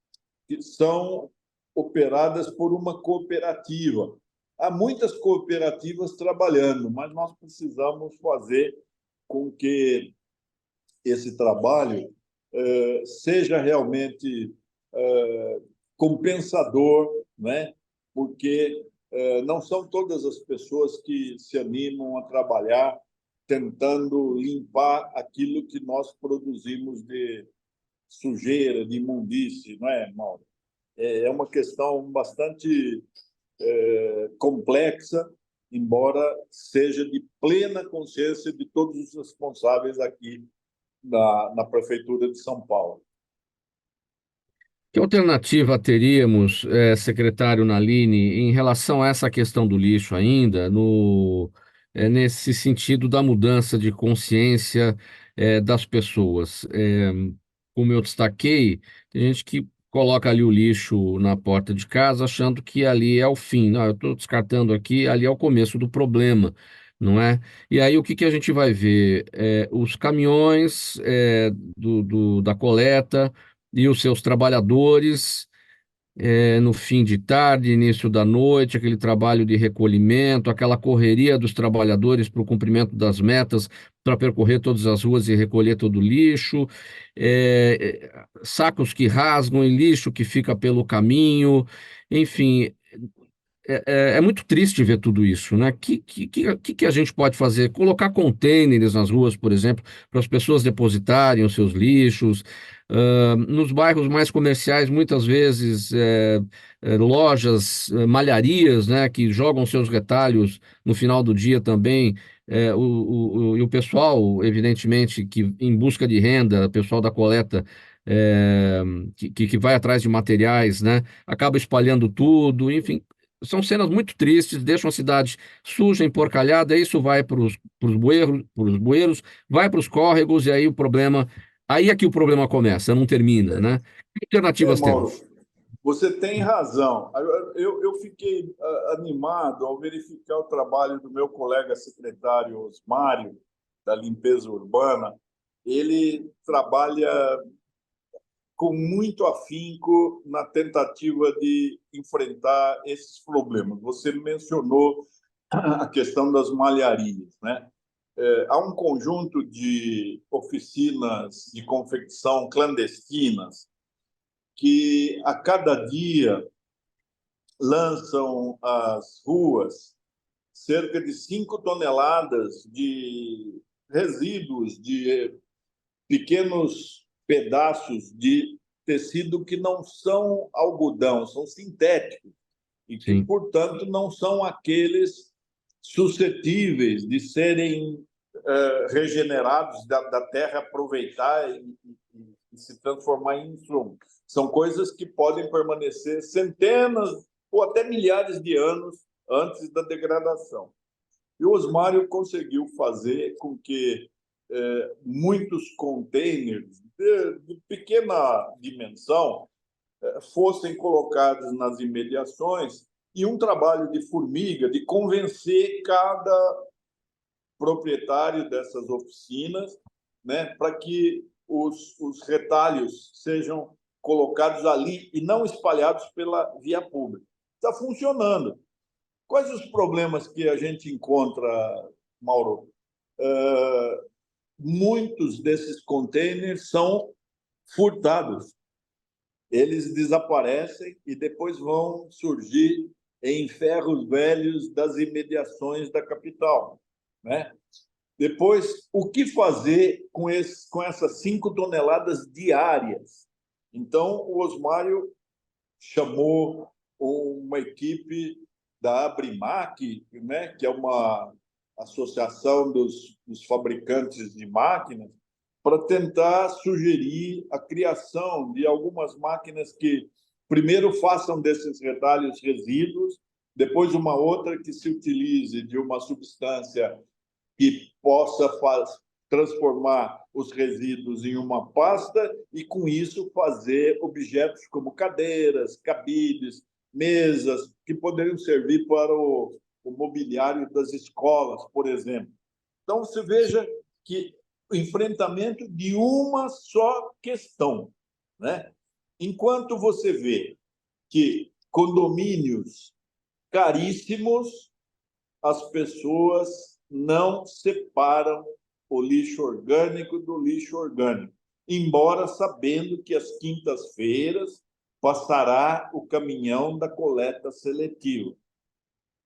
que são operadas por uma cooperativa. Há muitas cooperativas trabalhando, mas nós precisamos fazer com que esse trabalho seja realmente compensador, né? Porque não são todas as pessoas que se animam a trabalhar tentando limpar aquilo que nós produzimos de sujeira, de imundície, não é, Mauro? É uma questão bastante complexa, embora seja de plena consciência de todos os responsáveis aqui na Prefeitura de São Paulo. Que alternativa teríamos, secretário Nalini, em relação a essa questão do lixo ainda, nesse sentido da mudança de consciência das pessoas? Como eu destaquei, tem gente que coloca ali o lixo na porta de casa achando que ali é o fim. Não, eu estou descartando aqui, ali é o começo do problema, não é? E aí o que a gente vai ver? Os caminhões da coleta e os seus trabalhadores no fim de tarde, início da noite, aquele trabalho de recolhimento, aquela correria dos trabalhadores para o cumprimento das metas, para percorrer todas as ruas e recolher todo o lixo, sacos que rasgam e lixo que fica pelo caminho, enfim. É muito triste ver tudo isso, né? Que a gente pode fazer? Colocar containers nas ruas, por exemplo, para as pessoas depositarem os seus lixos. Nos bairros mais comerciais, muitas vezes, lojas, malharias, né, que jogam seus retalhos no final do dia também. E o pessoal, evidentemente, que em busca de renda, o pessoal da coleta, que vai atrás de materiais, né, acaba espalhando tudo, enfim. São cenas muito tristes, deixam a cidade suja, emporcalhada, isso vai para os bueiros, vai para os córregos, e aí aí é que o problema começa, não termina, né? Que alternativas Mauro, temos? você tem razão. Eu fiquei animado ao verificar o trabalho do meu colega secretário Osmário, da limpeza urbana. Ele trabalha com muito afinco na tentativa de enfrentar esses problemas. Você mencionou a questão das malharias, né? Há um conjunto de oficinas de confecção clandestinas que, a cada dia, lançam às ruas cerca de 5 toneladas de resíduos, de pequenos pedaços de tecido que não são algodão, são sintéticos, e que, Sim. portanto, não são aqueles suscetíveis de serem regenerados, da terra aproveitar e e se transformar em insumo. São coisas que podem permanecer centenas ou até milhares de anos antes da degradação. E o osmário conseguiu fazer com que muitos containers de pequena dimensão fossem colocados nas imediações, e um trabalho de formiga de convencer cada proprietário dessas oficinas, né, para que os retalhos sejam colocados ali e não espalhados pela via pública. Está funcionando. Quais os problemas que a gente encontra, Mauro? Muitos desses containers são furtados. Eles desaparecem e depois vão surgir em ferros velhos das imediações da capital, né? Depois, o que fazer com essas 5 toneladas diárias? Então, o Osmário chamou uma equipe da Abrimac, né, que é uma associação dos fabricantes de máquinas, para tentar sugerir a criação de algumas máquinas que primeiro façam desses retalhos resíduos, depois uma outra que se utilize de uma substância que possa transformar os resíduos em uma pasta e, com isso, fazer objetos como cadeiras, cabides, mesas, que poderiam servir para o mobiliário das escolas, por exemplo. Então, você veja que o enfrentamento de uma só questão, né? Enquanto você vê que condomínios caríssimos, as pessoas não separam o lixo orgânico do lixo orgânico, embora sabendo que às quintas-feiras passará o caminhão da coleta seletiva.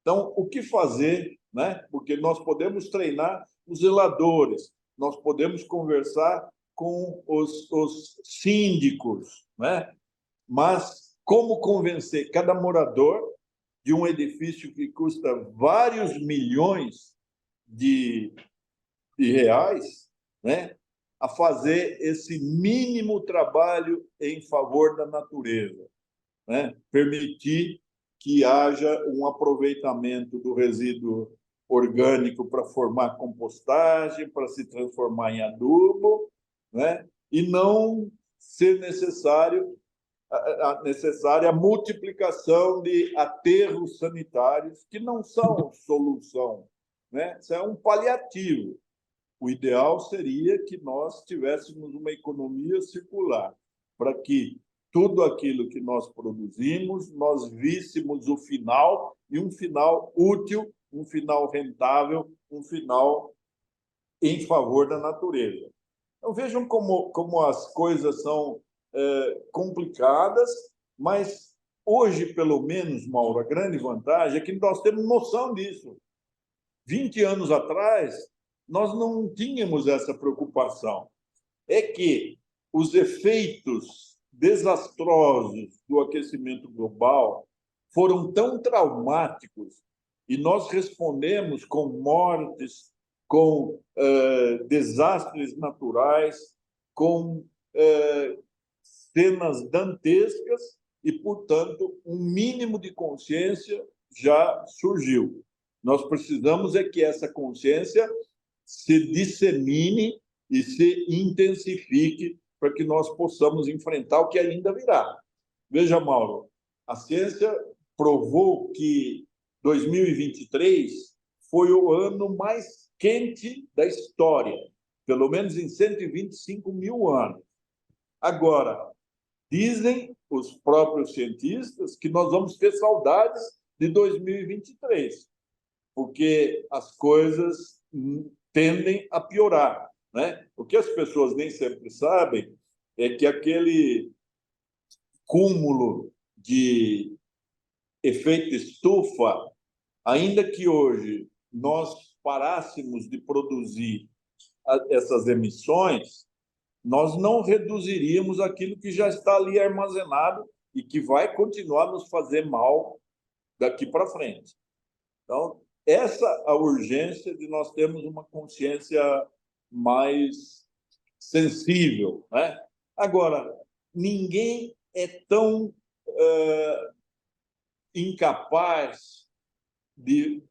Então, o que fazer, né? Porque nós podemos treinar os zeladores, nós podemos conversar com os síndicos, né? Mas como convencer cada morador de um edifício que custa vários milhões de reais, né, a fazer esse mínimo trabalho em favor da natureza, né? Permitir que haja um aproveitamento do resíduo orgânico para formar compostagem, para se transformar em adubo, né? E não ser necessária a multiplicação de aterros sanitários, que não são solução, né? Isso é um paliativo. O ideal seria que nós tivéssemos uma economia circular, para que tudo aquilo que nós produzimos, nós víssemos o final, e um final útil, um final rentável, um final em favor da natureza. Então, vejam como as coisas são complicadas, mas hoje, pelo menos, Mauro, a grande vantagem é que nós temos noção disso. 20 anos atrás, nós não tínhamos essa preocupação. É que os efeitos desastrosos do aquecimento global foram tão traumáticos e nós respondemos com mortes, com desastres naturais, com cenas dantescas e, portanto, um mínimo de consciência já surgiu. Nós precisamos é que essa consciência se dissemine e se intensifique para que nós possamos enfrentar o que ainda virá. Veja, Mauro, a ciência provou que 2023 foi o ano mais quente da história, pelo menos em 125 mil anos. Agora, dizem os próprios cientistas que nós vamos ter saudades de 2023, porque as coisas tendem a piorar, né? O que as pessoas nem sempre sabem é que aquele cúmulo de efeito estufa, ainda que hoje nós parássemos de produzir essas emissões, nós não reduziríamos aquilo que já está ali armazenado e que vai continuar nos fazer mal daqui para frente. Então, essa é a urgência de nós termos uma consciência mais sensível, né, Agora, ninguém é tão incapaz de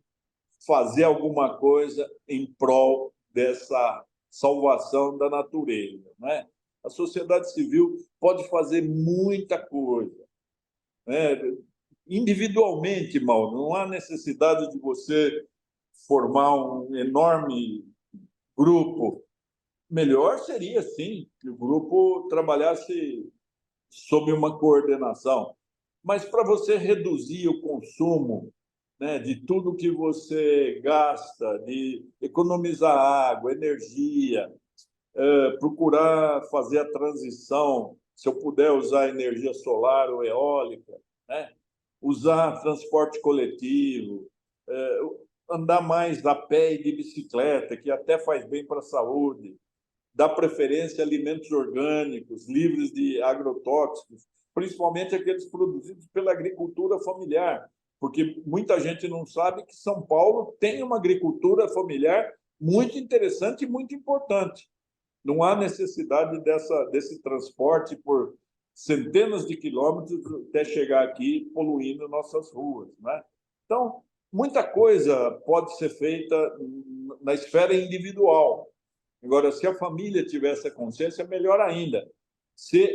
fazer alguma coisa em prol dessa salvação da natureza, né? A sociedade civil pode fazer muita coisa, né? Individualmente, Mauro, não há necessidade de você formar um enorme grupo. Melhor seria, sim, que o grupo trabalhasse sob uma coordenação. Mas para você reduzir o consumo, né, de tudo que você gasta, de economizar água, energia, procurar fazer a transição, se eu puder usar energia solar ou eólica, né, usar transporte coletivo, andar mais a pé e de bicicleta, que até faz bem para a saúde, dar preferência a alimentos orgânicos, livres de agrotóxicos, principalmente aqueles produzidos pela agricultura familiar, porque muita gente não sabe que São Paulo tem uma agricultura familiar muito interessante e muito importante. Não há necessidade desse transporte por centenas de quilômetros até chegar aqui poluindo nossas ruas, né? Então, muita coisa pode ser feita na esfera individual. Agora, se a família tivesse a consciência, melhor ainda. Se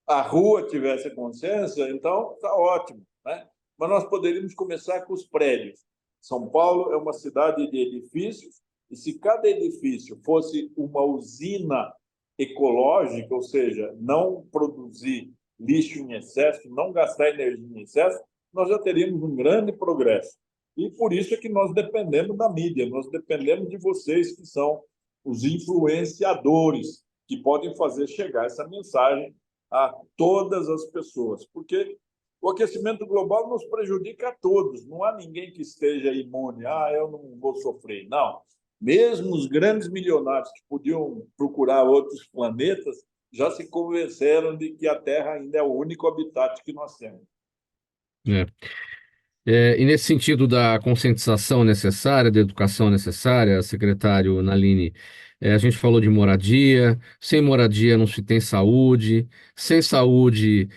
a rua tivesse a consciência, então está ótimo, né? Mas nós poderíamos começar com os prédios. São Paulo é uma cidade de edifícios, e se cada edifício fosse uma usina ecológica, ou seja, não produzir lixo em excesso, não gastar energia em excesso, nós já teríamos um grande progresso. E por isso é que nós dependemos da mídia, nós dependemos de vocês que são os influenciadores que podem fazer chegar essa mensagem a todas as pessoas, porque o aquecimento global nos prejudica a todos, não há ninguém que esteja imune, eu não vou sofrer, não. Mesmo os grandes milionários que podiam procurar outros planetas já se convenceram de que a Terra ainda é o único habitat que nós temos. E nesse sentido da conscientização necessária, da educação necessária, secretário Nalini, a gente falou de moradia, sem moradia não se tem saúde, sem saúde,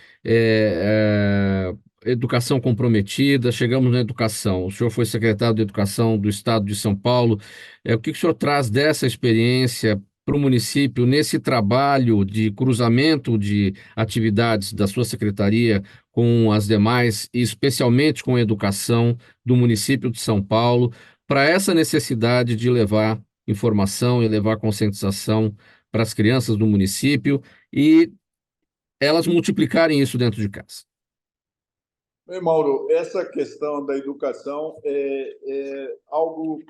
educação comprometida, chegamos na educação. O senhor foi secretário de Educação do Estado de São Paulo. O que o senhor traz dessa experiência para o município nesse trabalho de cruzamento de atividades da sua secretaria com as demais, e especialmente com a educação do município de São Paulo, para essa necessidade de levar informação e levar conscientização para as crianças do município e elas multiplicarem isso dentro de casa? Bem, Mauro, essa questão da educação é algo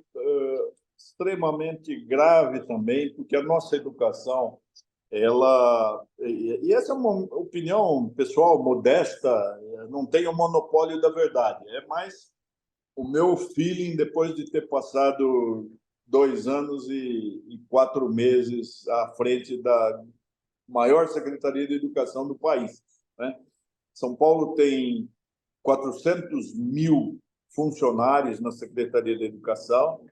extremamente grave também, porque a nossa educação, e essa é uma opinião pessoal modesta, não tem o monopólio da verdade, é mais o meu feeling depois de ter passado 2 anos e 4 meses à frente da maior Secretaria de Educação do país, né? São Paulo tem 400 mil funcionários na Secretaria de Educação,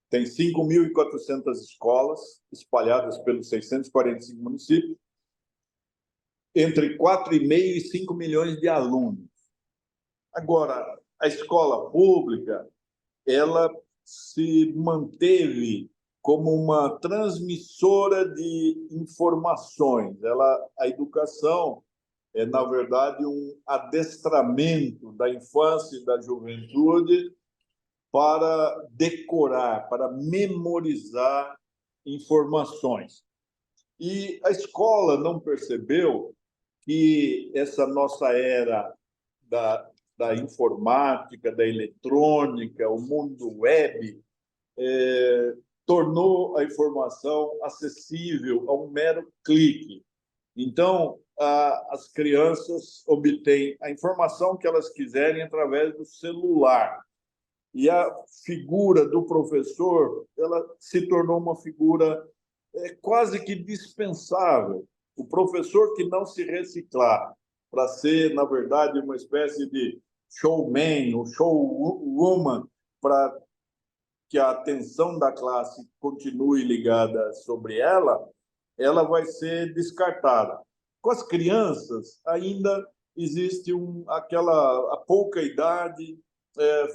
tem 5.400 escolas espalhadas pelos 645 municípios, entre 4,5 e 5 milhões de alunos. Agora, a escola pública, ela se manteve como uma transmissora de informações. A educação é, na verdade, um adestramento da infância e da juventude para decorar, para memorizar informações. E a escola não percebeu que essa nossa era da informática, da eletrônica, o mundo web, tornou a informação acessível a um mero clique. Então, as crianças obtêm a informação que elas quiserem através do celular. E a figura do professor, ela se tornou uma figura quase que dispensável. O professor que não se reciclar para ser, na verdade, uma espécie de showman ou showwoman para que a atenção da classe continue ligada sobre ela, ela vai ser descartada. Com as crianças, ainda existe a pouca idade,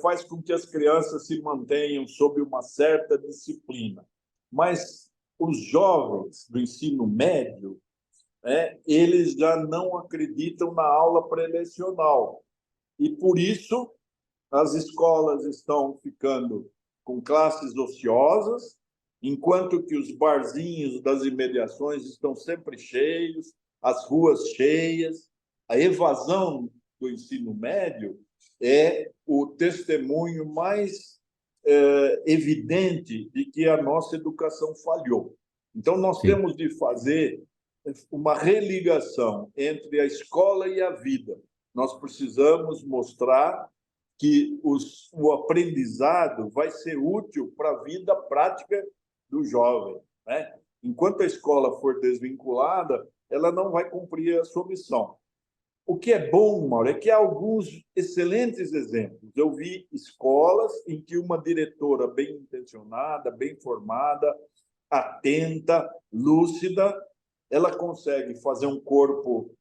faz com que as crianças se mantenham sob uma certa disciplina. Mas os jovens do ensino médio, eles já não acreditam na aula pré-lecional. E, por isso, as escolas estão ficando com classes ociosas, enquanto que os barzinhos das imediações estão sempre cheios, as ruas cheias. A evasão do ensino médio é o testemunho mais evidente de que a nossa educação falhou. Então, nós temos de fazer uma religação entre a escola e a vida. Nós precisamos mostrar que o aprendizado vai ser útil para a vida prática do jovem, né? Enquanto a escola for desvinculada, ela não vai cumprir a sua missão. O que é bom, Mauro, é que há alguns excelentes exemplos. Eu vi escolas em que uma diretora bem intencionada, bem formada, atenta, lúcida, ela consegue fazer um corpo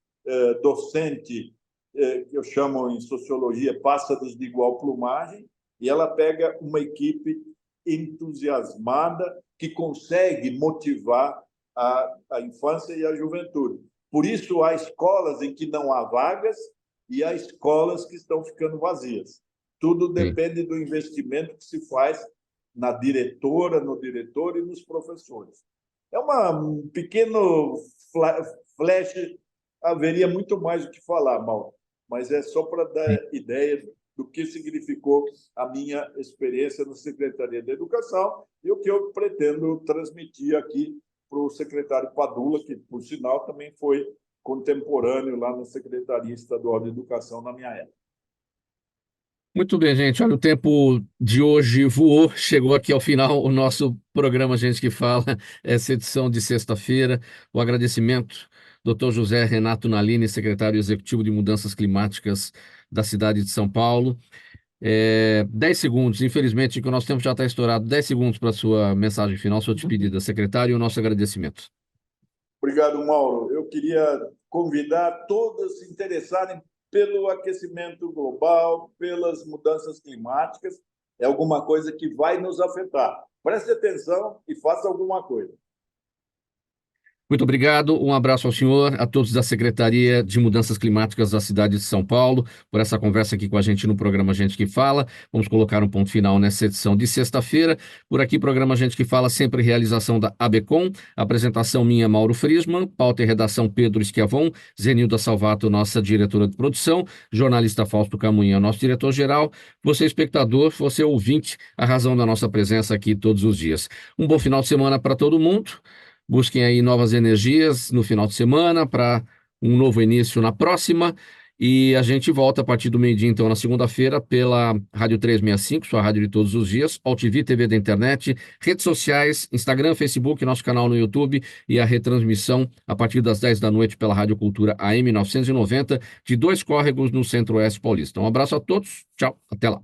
docente, que eu chamo em sociologia pássaros de igual plumagem, e ela pega uma equipe entusiasmada que consegue motivar a infância e a juventude. Por isso, há escolas em que não há vagas e há escolas que estão ficando vazias. Tudo depende do investimento que se faz na diretora, no diretor e nos professores. É um pequeno flash, haveria muito mais o que falar, Mauro, mas é só para dar ideia do que significou a minha experiência na Secretaria de Educação e o que eu pretendo transmitir aqui para o secretário Padula, que, por sinal, também foi contemporâneo lá na Secretaria Estadual de Educação na minha época. Muito bem, gente. Olha, o tempo de hoje voou, chegou aqui ao final o nosso programa Gente que Fala, essa edição de sexta-feira. O agradecimento, Dr. José Renato Nalini, secretário executivo de Mudanças Climáticas da cidade de São Paulo. 10 segundos, infelizmente, que o nosso tempo já está estourado. 10 segundos para a sua mensagem final, sua despedida, secretário, e o nosso agradecimento. Obrigado, Mauro. Eu queria convidar todos a se interessarem pelo aquecimento global, pelas mudanças climáticas. É alguma coisa que vai nos afetar. Preste atenção e faça alguma coisa. Muito obrigado, um abraço ao senhor, a todos da Secretaria de Mudanças Climáticas da cidade de São Paulo, por essa conversa aqui com a gente no programa Gente que Fala. Vamos colocar um ponto final nessa edição de sexta-feira. Por aqui, programa Gente que Fala, sempre realização da ABECOM, apresentação minha, Mauro Friesman, pauta e redação Pedro Schiavon, Zenilda Salvato, nossa diretora de produção, jornalista Fausto Camunha, nosso diretor-geral, você espectador, você ouvinte, a razão da nossa presença aqui todos os dias. Um bom final de semana para todo mundo. Busquem aí novas energias no final de semana para um novo início na próxima. E a gente volta a partir do meio-dia, então, na segunda-feira, pela Rádio 365, sua rádio de todos os dias, AltV, TV da internet, redes sociais, Instagram, Facebook, nosso canal no YouTube e a retransmissão a partir das 10 da noite pela Rádio Cultura AM 990, de Dois Córregos, no Centro-Oeste Paulista. Um abraço a todos, tchau, até lá.